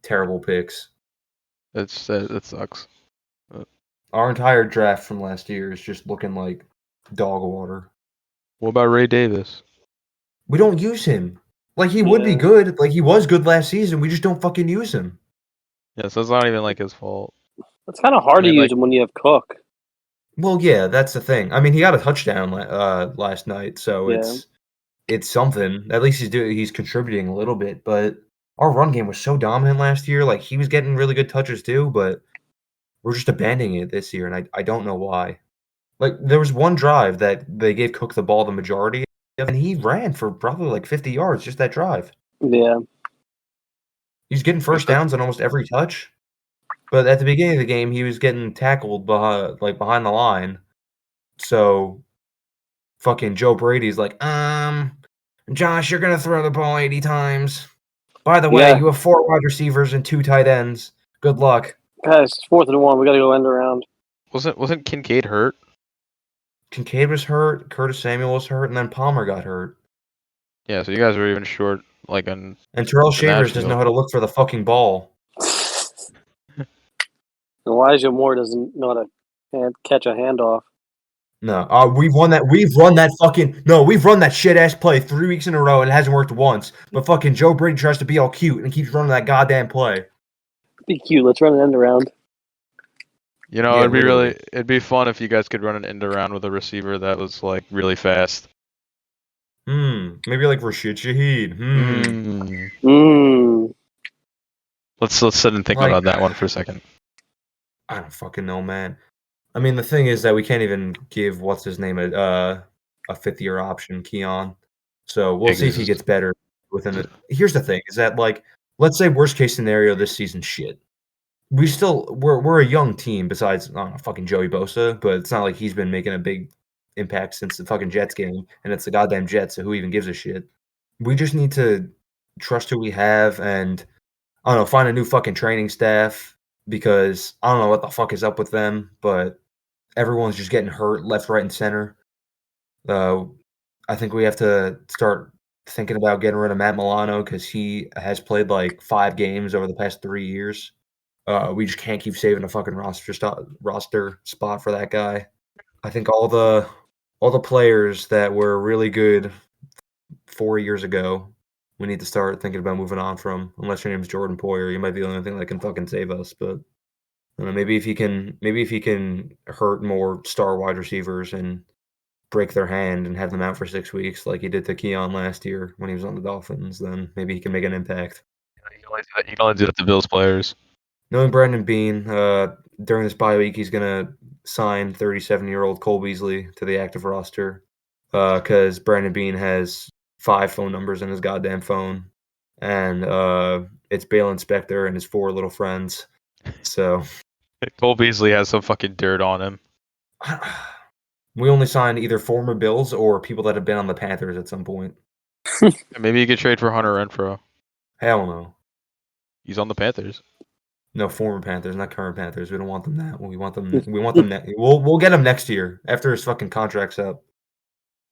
terrible picks. It sucks. Our entire draft from last year is just looking like dog water. What about Ray Davis? We don't use him. Like, he would be good. Like, he was good last season. We just don't fucking use him. Yeah, so it's not even like his fault. It's kind of hard to use him when you have Cook. Well, yeah, that's the thing. I mean, he got a touchdown last night, so it's something. At least he's contributing a little bit. But our run game was so dominant last year. Like, he was getting really good touches too, but we're just abandoning it this year, and I don't know why. Like, there was one drive that they gave Cook the ball the majority of, and he ran for probably like 50 yards just that drive. Yeah. He's getting first downs on almost every touch. But at the beginning of the game, he was getting tackled behind the line. So fucking Joe Brady's like, Josh, you're gonna throw the ball 80 times. By the way, you have 4 wide receivers and 2 tight ends. Good luck. Guys, it's 4th and 1. We gotta go end around. Wasn't Kincaid hurt? Kincaid was hurt, Curtis Samuel was hurt, and then Palmer got hurt. Yeah, so you guys were even short, like on. And Terrell Shavers doesn't know how to look for the fucking ball. Elijah Moore doesn't know how to catch a handoff. No, we've run that shit ass play 3 weeks in a row and it hasn't worked once. But fucking Joe Brady tries to be all cute and keeps running that goddamn play. Be cute. Let's run an end around. You know, it'd be fun if you guys could run an end around with a receiver that was like really fast. Maybe like Rashid Shaheed. Let's sit and think about that one for a second. I don't fucking know, man. I mean, the thing is that we can't even give what's his name a a fifth-year option, Keon. So we'll see if he gets better within it. Here's the thing: is that like, let's say worst case scenario, this season's shit. We're a young team. Besides, I don't know, fucking Joey Bosa, but it's not like he's been making a big impact since the fucking Jets game, and it's the goddamn Jets. So who even gives a shit? We just need to trust who we have, and I don't know, find a new fucking training staff because I don't know what the fuck is up with them, but everyone's just getting hurt left, right, and center. I think we have to start thinking about getting rid of Matt Milano because he has played like 5 games over the past 3 years. We just can't keep saving a fucking roster spot for that guy. I think all the players that were really good 4 years ago, we need to start thinking about moving on from. Unless your name's Jordan Poyer, you might be the only thing that can fucking save us. But I don't know, maybe if he can hurt more star wide receivers and break their hand and have them out for 6 weeks like he did to Keon last year when he was on the Dolphins, then maybe he can make an impact. You can only do that to Bills players. Knowing Brandon Bean, during this bye week, he's going to sign 37-year-old Cole Beasley to the active roster because Brandon Bean has 5 phone numbers in his goddamn phone, and it's Balen Spector and his 4 little friends. So Cole Beasley has some fucking dirt on him. We only signed either former Bills or people that have been on the Panthers at some point. Maybe you could trade for Hunter Renfrow. Hell no. He's on the Panthers. No, former Panthers, not current Panthers. We don't want them that. We want them. We'll get him next year after his fucking contract's up.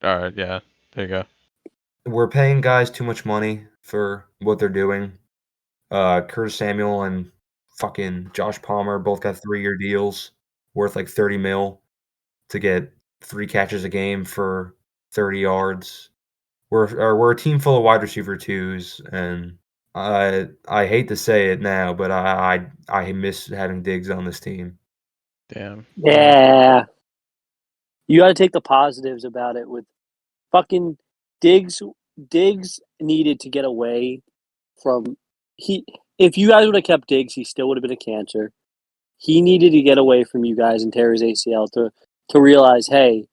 All right, yeah, there you go. We're paying guys too much money for what they're doing. Curtis Samuel and fucking Josh Palmer both got 3-year deals worth like $30 million to get 3 catches a game for 30 yards. We're a team full of wide receiver twos, and I hate to say it now, but I miss having Diggs on this team. Damn. Yeah. You got to take the positives about it with fucking Diggs. Diggs needed to get away from if you guys would have kept Diggs, he still would have been a cancer. He needed to get away from you guys and tear his ACL to realize, hey,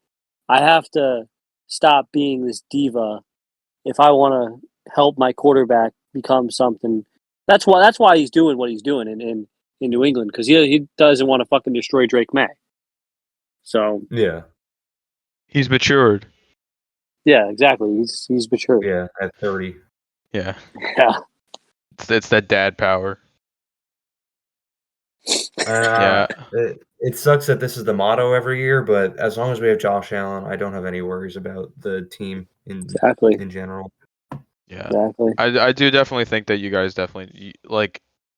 I have to stop being this diva if I want to help my quarterback become something. That's why he's doing what he's doing in New England, because he doesn't want to fucking destroy Drake May. So yeah, he's matured. Yeah, exactly. He's matured. Yeah, at 30. Yeah. Yeah. It's that dad power. Yeah. It sucks that this is the motto every year, but as long as we have Josh Allen, I don't have any worries about the team in general. Yeah. Exactly. I do definitely think that you guys definitely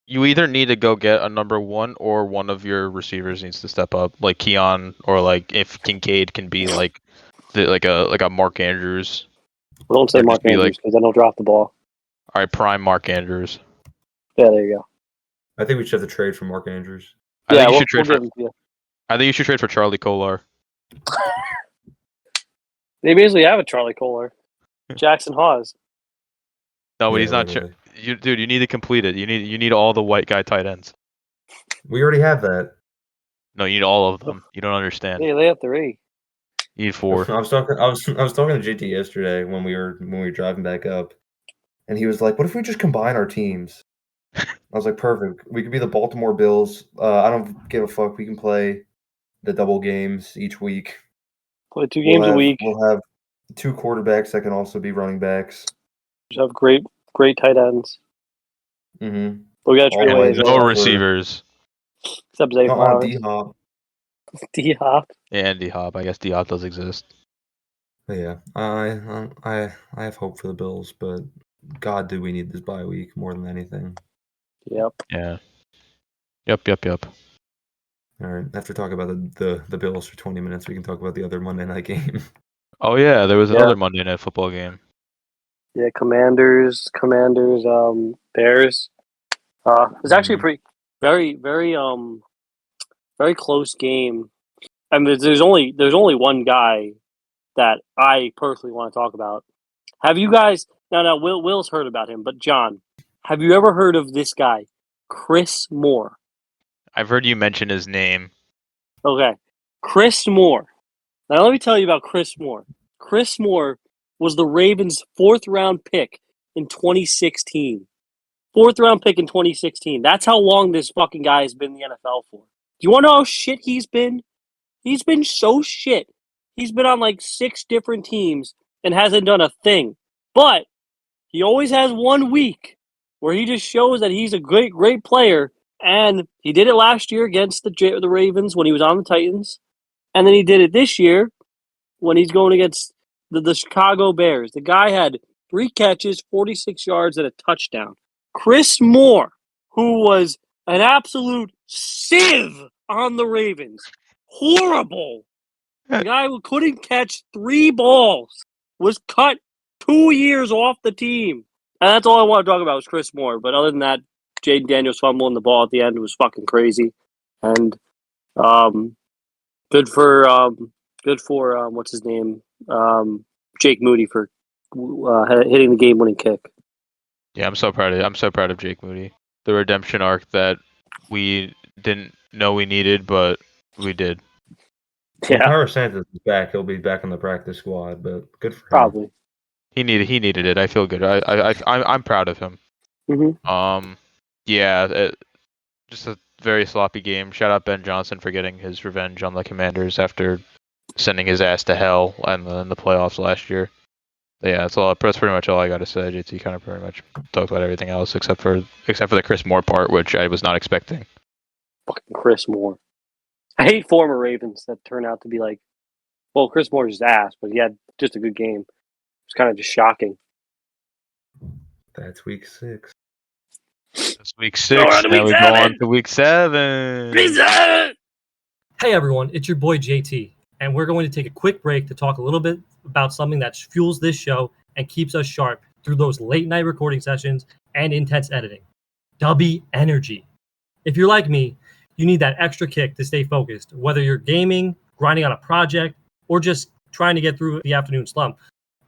you either need to go get a number 1 or one of your receivers needs to step up, like Keon, or like if Kincaid can be like a Mark Andrews. Well, don't say Mark Andrews because then he'll drop the ball. All right, prime Mark Andrews. Yeah, there you go. I think we should have to trade for Mark Andrews. I think you should trade for Charlie Kolar. They basically have a Charlie Kolar, Jackson Hawes. No, but he's not. Dude, you need to complete it. You need all the white guy tight ends. We already have that. No, you need all of them. You don't understand. Yeah, they have 3. You need 4. I was talking to JT yesterday when we were driving back up, and he was like, "What if we just combine our teams?" I was like, "Perfect. We could be the Baltimore Bills. I don't give a fuck. We can play the double games each week. Play 2 games a week. We'll have 2 quarterbacks that can also be running backs. Just have great tight ends. Mm-hmm. But we got to trade away no receivers. Except Zay Flowers. D-Hop. D-Hop. Yeah, and D-Hop. I guess D-Hop does exist. Yeah, I have hope for the Bills, but God, do we need this bye week more than anything? Yep. Yeah. Yep. All right. After talking about the Bills for 20 minutes, we can talk about the other Monday night game. Oh yeah, there was another Monday night football game. Yeah, Commanders, Bears. It was actually a very close game. I mean, there's only one guy that I personally want to talk about. Have you guys? No. Will's heard about him, but John, have you ever heard of this guy, Chris Moore? I've heard you mention his name. Okay, Chris Moore. Now let me tell you about Chris Moore. Chris Moore was the Ravens' 4th-round pick in 2016. 4th-round pick in 2016. That's how long this fucking guy has been in the NFL for. Do you want to know how shit he's been? He's been so shit. He's been on like 6 different teams and hasn't done a thing. But he always has 1 week where he just shows that he's a great, great player. And he did it last year against the Ravens when he was on the Titans. And then he did it this year when he's going against the Chicago Bears. The guy had 3 catches, 46 yards, and a touchdown. Chris Moore, who was an absolute sieve on the Ravens. Horrible. The guy who couldn't catch 3 balls was cut 2 years off the team. And that's all I want to talk about was Chris Moore. But other than that, Jaden Daniels fumbling the ball at the end was fucking crazy. And good for what's his name? Jake Moody for hitting the game-winning kick. Yeah, I'm so proud of Jake Moody. The redemption arc that we didn't know we needed, but we did. Yeah. When Tyler Santos is back, he'll be back in the practice squad, but good for him. Probably. He needed it. I feel good. I'm proud of him. Mm-hmm. Just a very sloppy game. Shout out Ben Johnson for getting his revenge on the Commanders after sending his ass to hell in the playoffs last year. Yeah, that's pretty much all I got to say. JT kind of pretty much talked about everything else except for the Chris Moore part, which I was not expecting. Fucking Chris Moore. I hate former Ravens that turn out to be like, well, Chris Moore's his ass, but he had just a good game. It's kind of just shocking. That's week 6. That's week 6. Now we go on to week 7. Hey everyone, it's your boy JT, and we're going to take a quick break to talk a little bit about something that fuels this show and keeps us sharp through those late night recording sessions and intense editing. Dubby Energy. If you're like me, you need that extra kick to stay focused, whether you're gaming, grinding on a project, or just trying to get through the afternoon slump.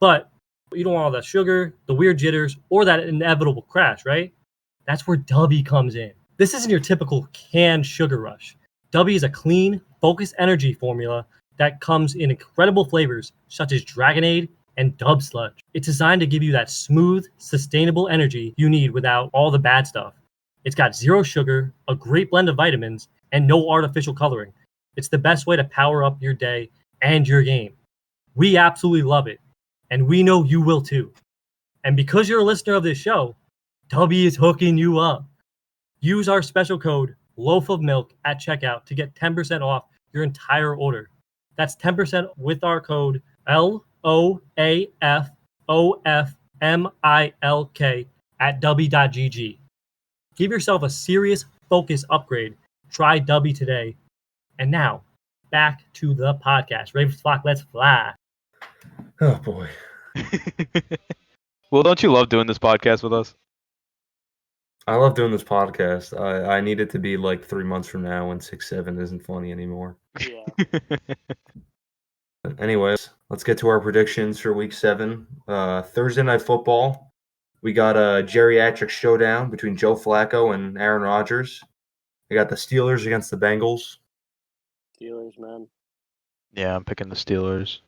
But you don't want all that sugar, the weird jitters, or that inevitable crash, right? That's where Dubby comes in. This isn't your typical canned sugar rush. Dubby is a clean, focused energy formula that comes in incredible flavors such as Dragonade and Dub Sludge. It's designed to give you that smooth, sustainable energy you need without all the bad stuff. It's got 0 sugar, a great blend of vitamins, and no artificial coloring. It's the best way to power up your day and your game. We absolutely love it, and we know you will too. And because you're a listener of this show, Dubby is hooking you up. Use our special code Loaf of Milk at checkout to get 10% off your entire order. That's 10% with our code LOAFOFMILK at Dubby.gg. Give yourself a serious focus upgrade. Try Dubby today. And now, back to the podcast. Ravens flock, let's fly. Oh boy. Well, don't you love doing this podcast with us? I love doing this podcast. I need it to be like 3 months from now when 6-7 isn't funny anymore. Yeah. Anyways, let's get to our predictions for week 7. Thursday Night Football. We got a geriatric showdown between Joe Flacco and Aaron Rodgers. We got the Steelers against the Bengals. Steelers, man. Yeah, I'm picking the Steelers.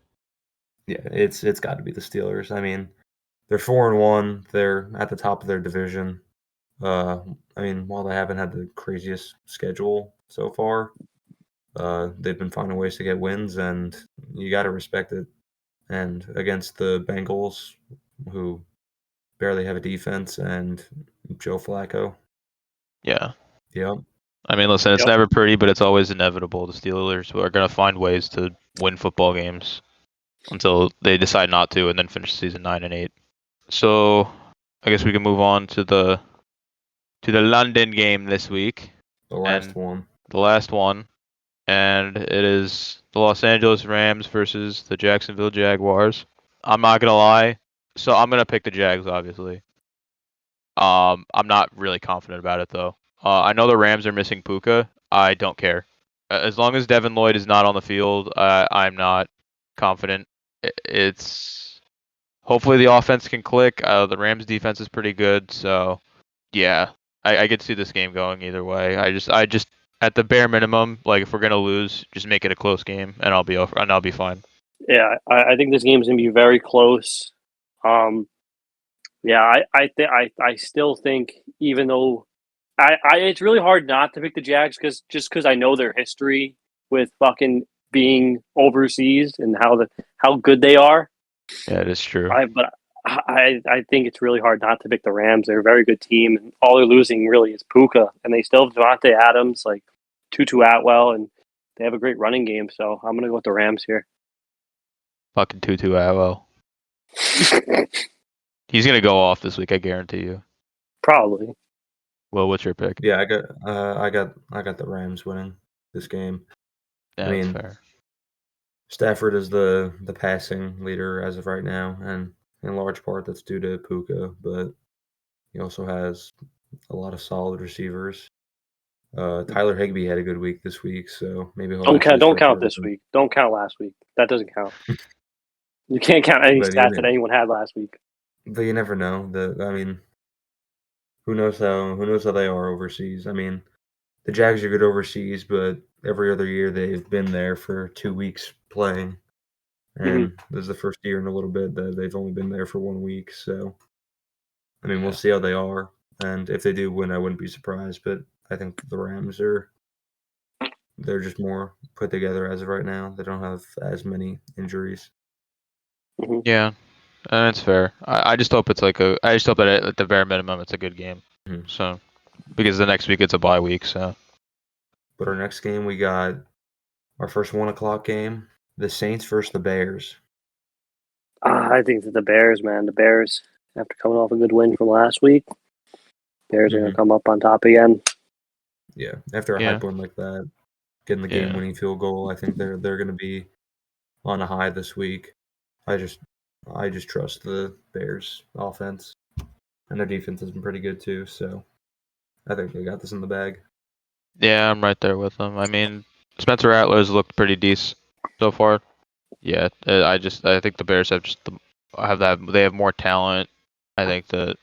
Yeah, it's got to be the Steelers. I mean, they're 4-1. They're at the top of their division. While they haven't had the craziest schedule so far, they've been finding ways to get wins, and you got to respect it. And against the Bengals, who barely have a defense, and Joe Flacco. Yeah. Yep. I mean, listen, it's never pretty, but it's always inevitable. The Steelers are going to find ways to win football games until they decide not to, and then finish the season 9-8. So, I guess we can move on to the London game this week. The last one. And it is the Los Angeles Rams versus the Jacksonville Jaguars. I'm not going to lie. So I'm going to pick the Jags, obviously. I'm not really confident about it, though. I know the Rams are missing Puka. I don't care. As long as Devin Lloyd is not on the field, I'm not confident. It's hopefully the offense can click. The Rams defense is pretty good, so yeah, I could see this game going either way. I just at the bare minimum, like if we're gonna lose, just make it a close game, and I'll be fine. Yeah, I think this game is going to be very close. Yeah, I still think, even though it's really hard not to pick the Jags because I know their history with fucking being overseas and how good they are. Yeah, it is true. I think it's really hard not to pick the Rams. They're a very good team, and all they're losing really is Puka, and they still have Devontae Adams, like Tutu Atwell, and they have a great running game. So I'm gonna go with the Rams here. Fucking Tutu Atwell. He's gonna go off this week, I guarantee you. Probably. Well, what's your pick? Yeah, I got the Rams winning this game. Yeah, I mean, that's fair. Stafford is the passing leader as of right now, and in large part that's due to Puka, but he also has a lot of solid receivers. Tyler Higbee had a good week this week, so maybe he'll actually Don't start count to this week. Don't count last week. That doesn't count. You can't count any But stats that anyone had last week. But you never know. I mean, who knows how they are overseas? I mean, the Jags are good overseas, but every other year they've been there for 2 weeks playing, and this is the first year in a little bit that they've only been there for 1 week. So, I mean, we'll see how they are, and if they do win, I wouldn't be surprised. But I think the Rams they're just more put together as of right now. They don't have as many injuries. Yeah, that's fair. I just hope it's I just hope that at the bare minimum it's a good game. Mhm. So, because the next week it's a bye week, so. But our next game, we got our first 1:00 game, the Saints versus the Bears. I think that the Bears, man, the Bears, after coming off a good win from last week, Bears are going to come up on top again. Yeah, after a hype win like that, getting the game-winning field goal, I think they're going to be on a high this week. I just trust the Bears offense, and their defense has been pretty good too. So I think they got this in the bag. Yeah, I'm right there with them. I mean, Spencer Rattler's looked pretty decent so far. Yeah, I think the Bears they have more talent. I think that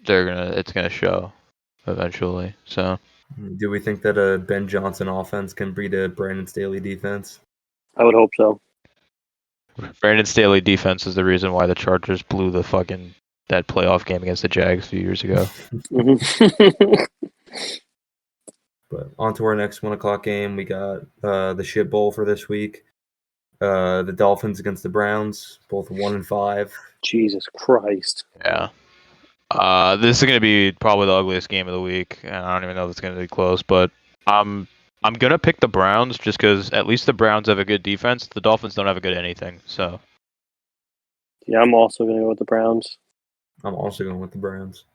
it's gonna show eventually. So. Do we think that a Ben Johnson offense can beat a Brandon Staley defense? I would hope so. Brandon Staley defense is the reason why the Chargers blew that playoff game against the Jags a few years ago. But on to our next 1:00 game, we got the shit bowl for this week. The Dolphins against the Browns, both 1-5. Jesus Christ. Yeah. This is gonna be probably the ugliest game of the week, and I don't even know if it's gonna be close. But I'm gonna pick the Browns just because at least the Browns have a good defense. The Dolphins don't have a good anything. So. Yeah, I'm also gonna go with the Browns. I'm also going with the Browns.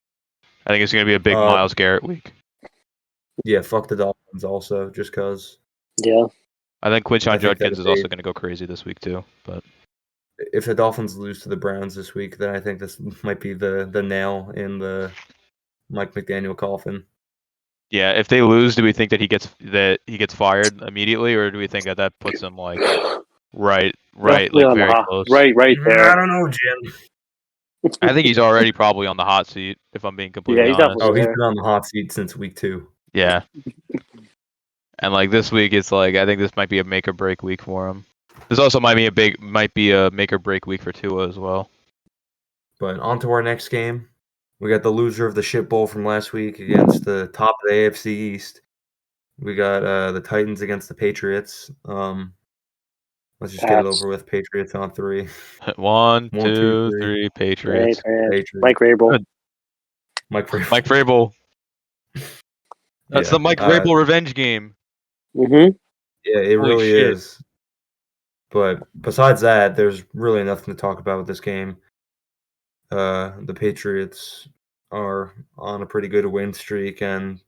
I think it's gonna be a big Myles Garrett week. Yeah, fuck the Dolphins also, just because. Yeah. I think Quinshon Judkins is also gonna go crazy this week too, but. If the Dolphins lose to the Browns this week, then I think this might be the nail in the Mike McDaniel coffin. Yeah, if they lose, do we think that he gets fired immediately, or do we think that puts him like right, like very close? Right there. I don't know, Jim. I think he's already probably on the hot seat, if I'm being completely honest. He's been on the hot seat since week 2. Yeah. And like this week, it's like I think this might be a make or break week for him. This also might be a make or break week for Tua as well. But on to our next game. We got the loser of the shit bowl from last week against the top of the AFC East. We got the Titans against the Patriots. Let's just get it over with. Patriots on 3. 1, 2, 3. Patriots. Mike Vrabel. Mike Vrabel. That's the Mike Vrabel revenge game. Mm-hmm. Yeah, it Holy really shit. is. But besides that, there's really nothing to talk about with this game. The Patriots are on a pretty good win streak, and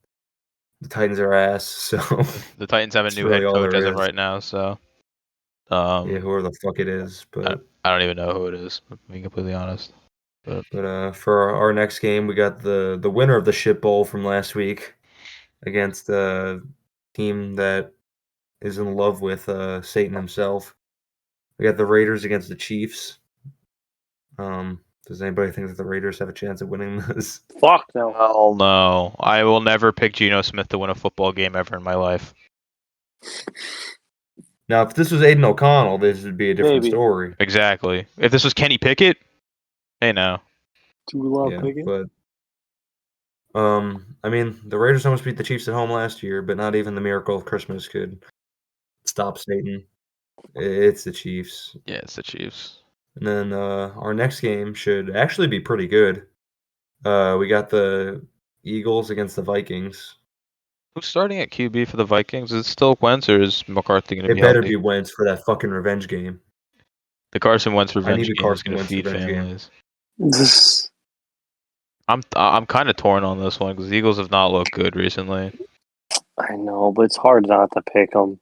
the Titans are ass. So the Titans have a new head coach as of right now. So yeah, whoever the fuck it is, but I don't even know who it is. To be completely honest. But for our next game, we got the winner of the shit bowl from last week against a team that is in love with Satan himself. We got the Raiders against the Chiefs. Does anybody think that the Raiders have a chance of winning this? Fuck no. Hell no. I will never pick Geno Smith to win a football game ever in my life. Now, if this was Aiden O'Connell, this would be a different Maybe. story. Exactly. If this was Kenny Pickett, hey now. Too long Yeah, picking. but I mean, the Raiders almost beat the Chiefs at home last year, but not even the miracle of Christmas could stop Satan. It's the Chiefs. Yeah, it's the Chiefs. And then our next game should actually be pretty good. We got the Eagles against the Vikings. Who's starting at QB for the Vikings? Is it still Wentz or is McCarthy going to It be better healthy? be Wentz for that fucking revenge game. The Carson Wentz I revenge need the game is Carson going to Wentz feed revenge game. families. I'm kind of torn on this one because the Eagles have not looked good recently. I know, but it's hard not to pick them.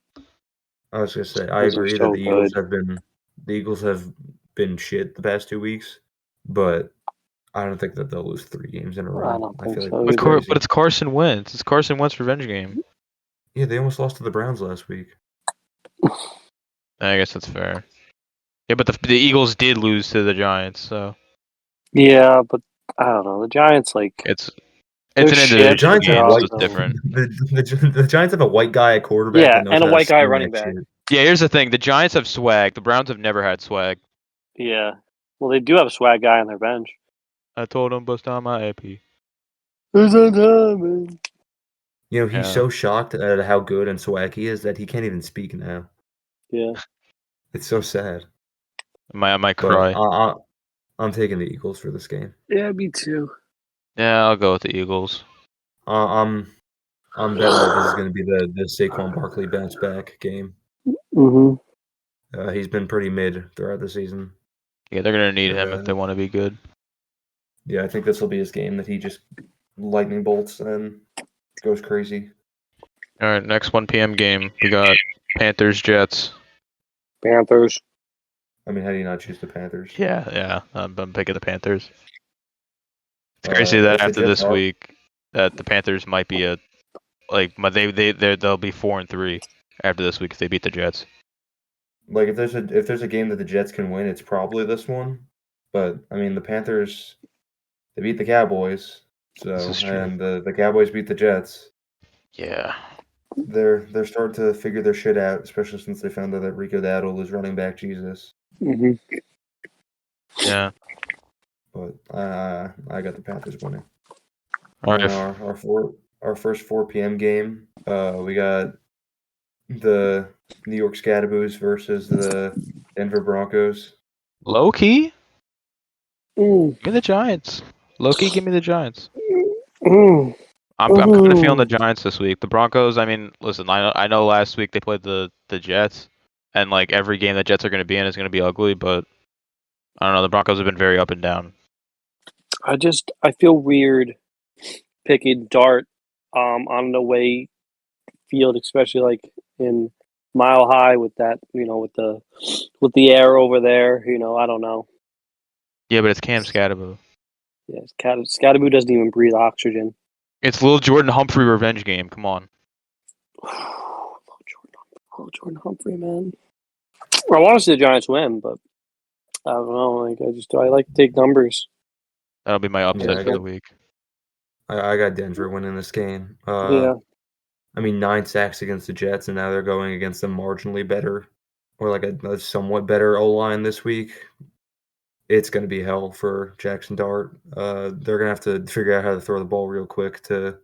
I was gonna say I Those are agree so that good. the Eagles have been shit the past 2 weeks, but I don't think that they'll lose 3 games in a row. I don't think feel like so that's either. crazy. But it's Carson Wentz. It's Carson Wentz revenge game. Yeah, they almost lost to the Browns last week. I guess that's fair. Yeah, but the Eagles did lose to the Giants, so Yeah, but I don't know. The Giants, it's they're an shit, individual Giants game, have so white. it's different. The Giants have a white guy at quarterback Yeah, that knows and a how white to guy spin running that back. shit. Yeah, here's the thing: the Giants have swag. The Browns have never had swag. yeah. Well, they do have a swag guy on their bench. I told him bust on my AP. Who's on time, man? You know, he's Yeah. so shocked at how good and swag he is that he can't even speak now. Yeah. It's so sad. I might But cry. I'm taking the Eagles for this game. Yeah, me too. Yeah, I'll go with the Eagles. I'm betting that this is going to be the Saquon Barkley bounce back game. Mm-hmm. He's been pretty mid throughout the season. Yeah, they're gonna need him if they want to be good. Yeah, I think this will be his game that he just lightning bolts and goes crazy. All right, next 1 p.m. game. We got Panthers Jets. Panthers. I mean, how do you not choose the Panthers? Yeah. I'm picking the Panthers. It's crazy that if the after Jets this week, that the Panthers might be they'll be 4-3 after this week if they beat the Jets. Like if there's a game that the Jets can win, it's probably this one. But I mean, the Panthers, they beat the Cowboys, This is true. and the Cowboys beat the Jets. Yeah. They're starting to figure their shit out, especially since they found out that Rico Dowdle is running back Jesus. Mm-hmm. Yeah. But I got the Panthers winning. All And right. our first 4 p.m. game, we got the New York Scadaboos versus the Denver Broncos. Low key, Mm. give me the Giants. Low key, give me the Giants. Mm. I'm kind of feeling the Giants this week. The Broncos. I mean, listen. I know last week they played the Jets, and like every game the Jets are going to be in is going to be ugly. But I don't know. The Broncos have been very up and down. I feel weird picking Dart on an away field, especially like in Mile High with that, with the air over there. I don't know. Yeah, but it's Cam Scatterbo. Yeah, Scatterbo doesn't even breathe oxygen. It's Lil Jordan Humphrey revenge game. Come on. Jordan Humphrey, man. I want to see the Giants win, but I don't know. Like I like to take numbers. That'll be my upset Yeah, for the week. I got Denver winning this game. Yeah. I mean, 9 sacks against the Jets, and now they're going against a marginally better, or like a somewhat better O-line this week. It's going to be hell for Jackson Dart. They're going to have to figure out how to throw the ball real quick to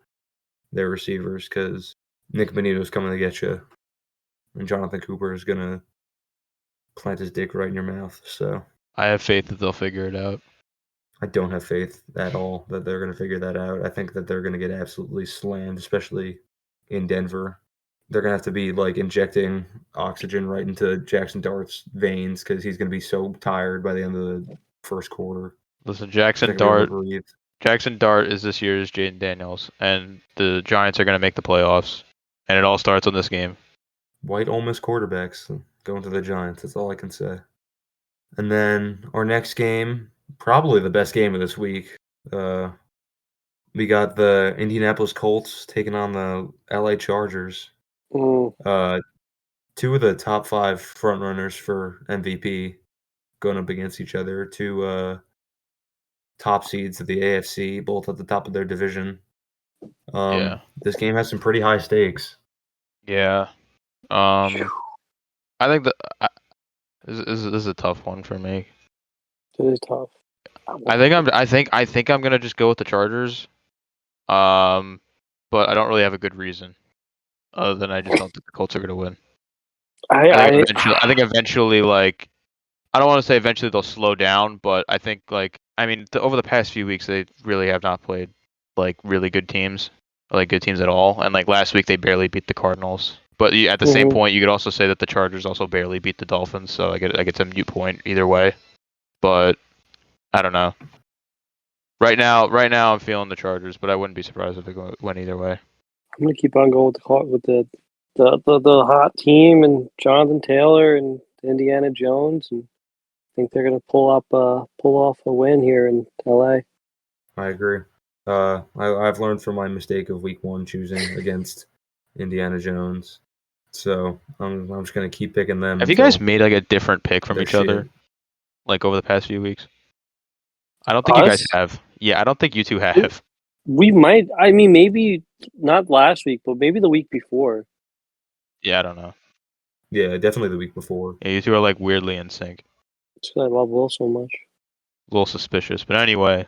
their receivers because Nick Bonito's coming to get you, and Jonathan Cooper is going to plant his dick right in your mouth. So I have faith that they'll figure it out. I don't have faith at all that they're going to figure that out. I think that they're going to get absolutely slammed, especially in Denver. They're going to have to be like injecting oxygen right into Jackson Dart's veins because he's going to be so tired by the end of the first quarter. Listen, He's not Jackson gonna be able to Dart. breathe. Jackson Dart is this year's Jaden Daniels, and the Giants are going to make the playoffs, and it all starts on this game. White Ole Miss quarterbacks going to the Giants. That's all I can say. And then our next game, probably the best game of this week. We got the Indianapolis Colts taking on the LA Chargers. Mm. 2 of the top 5 front runners for MVP going up against each other. 2 top seeds of the AFC, both at the top of their division. Yeah. This game has some pretty high stakes. Yeah. I I think this is a tough one for me. It is tough. I think I'm gonna just go with the Chargers. But I don't really have a good reason, other than I just don't think the Colts are gonna win. I think eventually, like, I don't want to say eventually they'll slow down, but I think, like, I mean, over the past few weeks they really have not played like really good teams, or, like good teams at all. And like last week they barely beat the Cardinals. But at the same point, you could also say that the Chargers also barely beat the Dolphins. So I get a mute point either way. But I don't know. Right now I'm feeling the Chargers, but I wouldn't be surprised if they went either way. I'm gonna keep on going with the hot team and Jonathan Taylor and Indiana Jones, and I think they're gonna pull off a win here in LA. I agree. I've learned from my mistake of week 1 choosing against Indiana Jones, so I'm just gonna keep picking them. Have you guys made like a different pick from each other, like over the past few weeks? I don't think you guys have. Yeah, I don't think you two have. We might. I mean, maybe not last week, but maybe the week before. Yeah, I don't know. Yeah, definitely the week before. Yeah, you two are like weirdly in sync. It's because I love Will so much. A little suspicious, but anyway.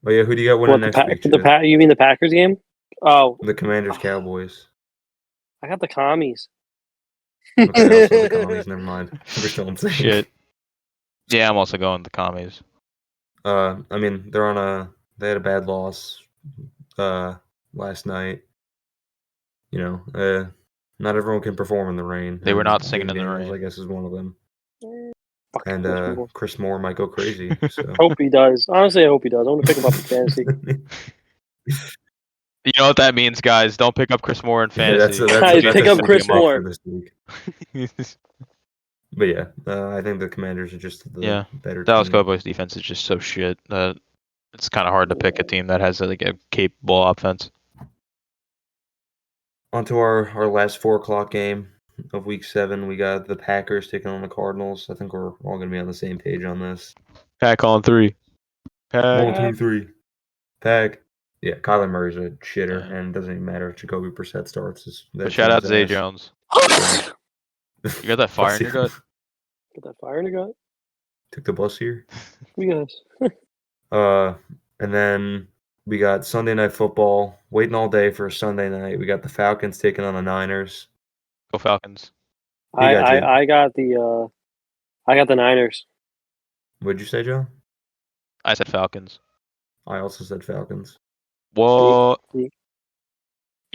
Oh yeah, who do you got winning next week? You mean the Packers game? Oh, the Commanders Cowboys. I got the commies. Okay, also the commies. Never mind. We're still in sync. Shit. Yeah, I'm also going the commies. I mean, they had a bad loss last night. You know, not everyone can perform in the rain. They were not singing in the rain. I guess is one of them. And Chris Moore might go crazy. So. Hope he does. Honestly, I hope he does. I want to pick him up in fantasy. You know what that means, guys. Don't pick up Chris Moore in fantasy. Guys, pick up Chris Moore. This week. But yeah, I think the Commanders are just the better Dallas team. Cowboys defense is just so shit that it's kind of hard to pick a team that has like a capable offense. On to our last 4:00 game of Week 7. We got the Packers taking on the Cardinals. I think we're all going to be on the same page on this. Pack on 3. Pack. 1, 2, 3. Pack. Yeah, Kyler Murray's a shitter, and it doesn't even matter if Jacoby Brissett starts. But shout out Zay Jones. You got that fire in your gut? Got that fire in your gut? Took the bus here? You guys. And then we got Sunday Night Football. Waiting all day for a Sunday night. We got the Falcons taking on the Niners. Go Falcons. I got the Niners. What'd you say, Joe? I said Falcons. I also said Falcons. What?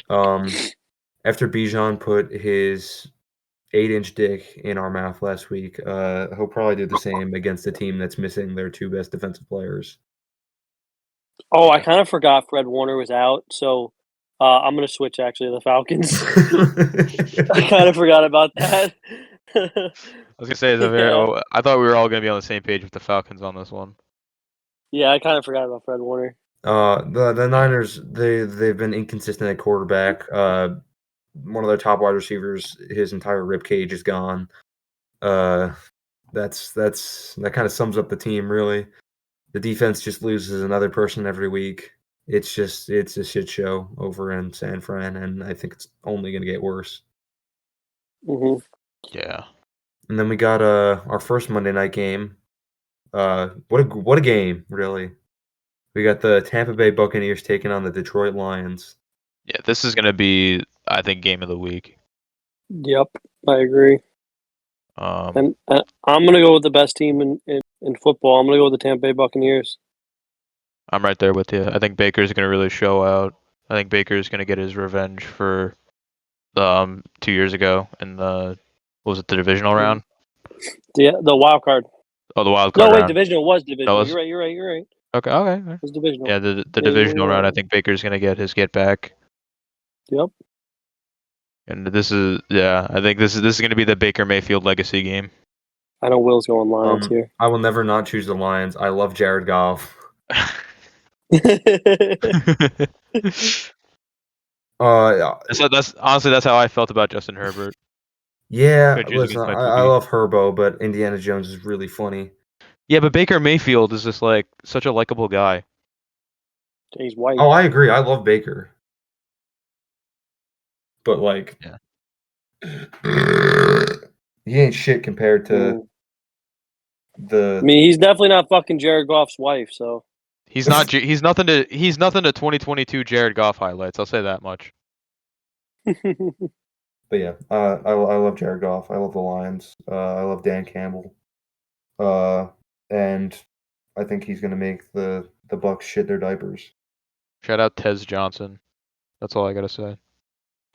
After Bijan put his 8-inch dick in our mouth last week, he'll probably do the same against a team that's missing their 2 best defensive players. Oh, I kind of forgot Fred Warner was out, so I'm going to switch actually to the Falcons. I kind of forgot about that. I was going to say, I thought we were all going to be on the same page with the Falcons on this one. Yeah, I kind of forgot about Fred Warner. The Niners, they've been inconsistent at quarterback. One of their top wide receivers, his entire rib cage is gone. That kind of sums up the team, really. The defense just loses another person every week. It's a shit show over in San Fran, and I think it's only going to get worse. Mm-hmm. Yeah. And then we got our first Monday night game. What a game, really. We got the Tampa Bay Buccaneers taking on the Detroit Lions. Yeah, this is going to be, I think, game of the week. Yep, I agree. And I'm going to go with the best team in football. I'm going to go with the Tampa Bay Buccaneers. I'm right there with you. I think Baker's going to really show out. I think Baker's going to get his revenge for 2 years ago in the divisional round? The wild card. Oh, the wild card. No, wait, round. divisional was divisional. You're right. Okay. It was divisional. Yeah, the divisional round. I think Baker's going to get his get back. Yep. And this is, I think this is going to be the Baker Mayfield legacy game. I know Will's going Lions here. I will never not choose the Lions. I love Jared Goff. That's honestly that's how I felt about Justin Herbert. Yeah, listen, I love Herbo, but Indiana Jones is really funny. Yeah, but Baker Mayfield is just like such a likable guy. He's white. Oh, I agree. I love Baker. But like, He ain't shit compared to I mean, he's definitely not fucking Jared Goff's wife. So He's not. He's nothing to. He's nothing to 2022 Jared Goff highlights. I'll say that much. But yeah, I love Jared Goff. I love the Lions. I love Dan Campbell. And I think he's gonna make the Bucks shit their diapers. Shout out Tez Johnson. That's all I gotta say.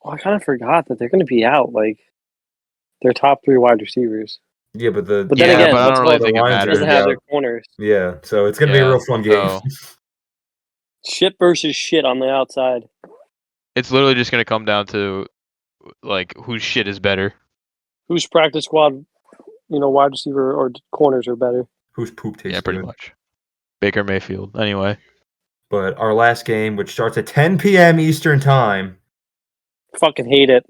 I kind of forgot that they're going to be out. Like their top 3 wide receivers. Yeah, but Then Yeah, again, but I what's don't really called think it Lions are doesn't matters. have Yeah. their corners. Yeah, so it's gonna be a real fun game. so- Shit versus shit on the outside. It's literally just gonna come down to like whose shit is better. Whose practice squad, wide receiver or corners are better? Whose poop tastes Yeah, pretty good. much. Baker Mayfield. Anyway, But our last game, which starts at 10 p.m. Eastern time, Fucking hate it.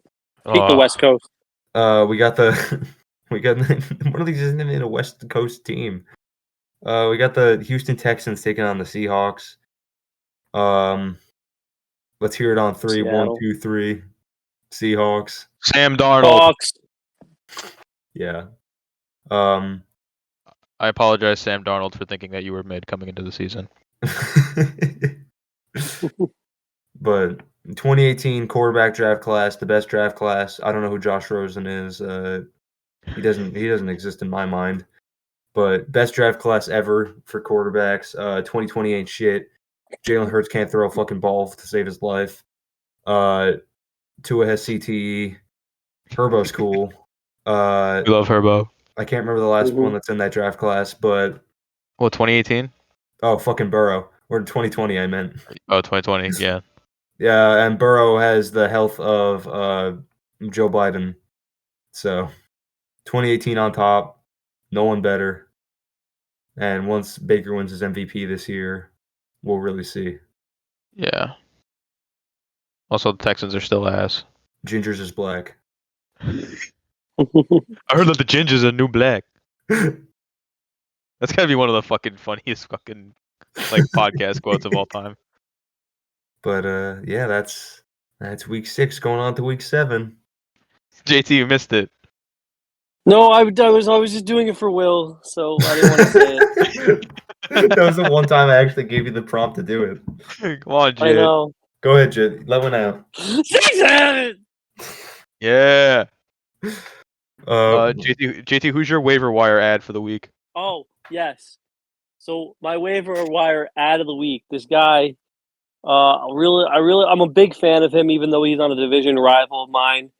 Hate the West Coast. we got one of these isn't even a West Coast team. We got the Houston Texans taking on the Seahawks. Let's hear it on 3. Seattle. 1, 2, 3. Seahawks. Sam Darnold. Hawks. Yeah. I apologize, Sam Darnold, for thinking that you were mid coming into the season. But 2018 quarterback draft class, the best draft class. I don't know who Josh Rosen is. He doesn't exist in my mind. But best draft class ever for quarterbacks. 2020 ain't shit. Jalen Hurts can't throw a fucking ball to save his life. Tua has CTE. Herbo's cool. We love Herbo. I can't remember the last one that's in that draft class, but Well, 2018? oh, fucking Burrow. Or 2020, I meant. Oh, 2020. Yeah. Yeah, and Burrow has the health of Joe Biden. So 2018 on top. No one better. And once Baker wins his MVP this year, we'll really see. Yeah. Also, the Texans are still ass. Ginger's is black. I heard that the Ginger's a new black. That's gotta be one of the fucking funniest fucking like podcast quotes of all time. But yeah, that's week 6 going on to week 7. JT, you missed it. No, I was just doing it for Will, so I didn't want to say it. That was the one time I actually gave you the prompt to do it. Come on, I Jit. know. Go ahead, Jit. Let one out. 6-7. Yeah. Uh, JT, who's your waiver wire ad for the week? Oh, yes. So my waiver wire ad of the week. This guy, I'm a big fan of him, even though he's on a division rival of mine.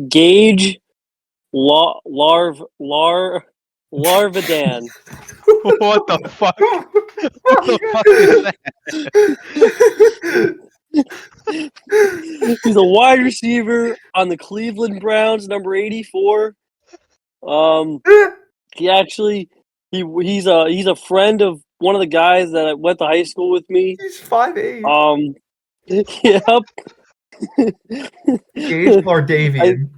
Gage Larvadan. What the fuck? What the fuck is that? He's a wide receiver on the Cleveland Browns, number 84. He's a friend of one of the guys that went to high school with me. He's 5'8". Yep. Gage Lardavian.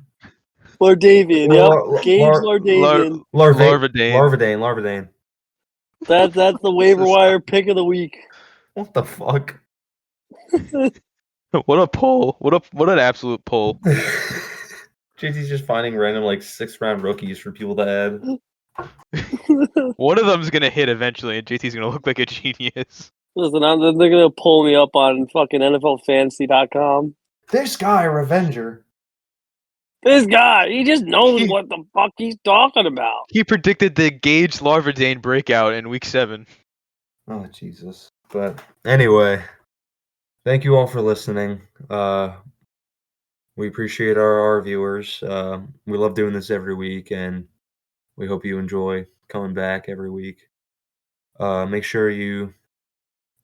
Lardavian, yep. Gage Lardavian. Larvadane. That's the waiver wire pick of the week. What the fuck? What a pull! What an absolute pull! JT's just finding random 6th round rookies for people to add. One of them's gonna hit eventually, and JT's gonna look like a genius. Listen, they're gonna pull me up on fucking NFLFantasy.com. This guy, Revenger. This guy, he just knows what the fuck he's talking about. He predicted the Gage Larvadane breakout in week 7. Oh, Jesus. But anyway, thank you all for listening. We appreciate our viewers. We love doing this every week, and we hope you enjoy coming back every week. Make sure you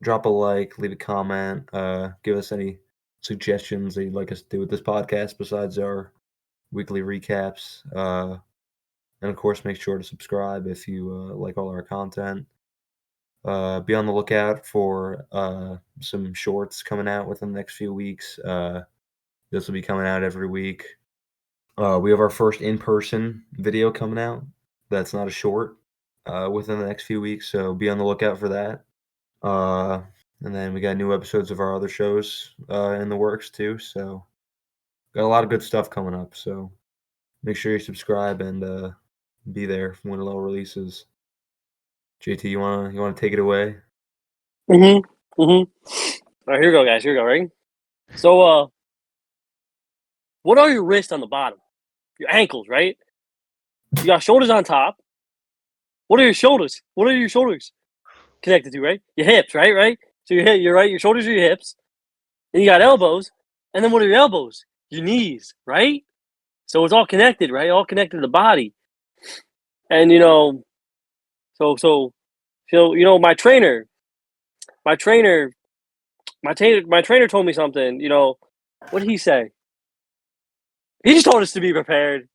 drop a like, leave a comment, give us any suggestions that you'd like us to do with this podcast besides our weekly recaps. And of course, make sure to subscribe if you like all our content. Be on the lookout for some shorts coming out within the next few weeks. This will be coming out every week. We have our first in-person video coming out. That's not a short within the next few weeks, so be on the lookout for that. And then we got new episodes of our other shows in the works too. So got a lot of good stuff coming up. So Make sure you subscribe and be there when it all releases. JT, you wanna take it away? All right, here we go, guys. Here we go. Ready? So, what are your wrists on the bottom? Your ankles, right? You got shoulders on top. What are your shoulders? What are your shoulders connected to? Right? Your hips, right? Right. So you're right. Your shoulders are your hips. Then you got elbows, and then what are your elbows? Your knees, right? So it's all connected, right? All connected to the body. And so my trainer told me something. What did he say? He just told us to be prepared.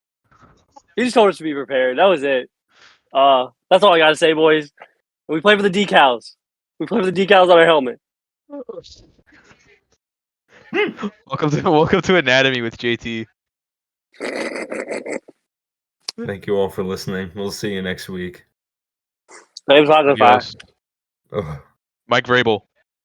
That was it. That's all I gotta say, boys. We play for the decals. We play for the decals on our helmet. Welcome to Anatomy with JT. Thank you all for listening. We'll see you next week. Name's Hot Yes. Ugh. Mike Vrabel.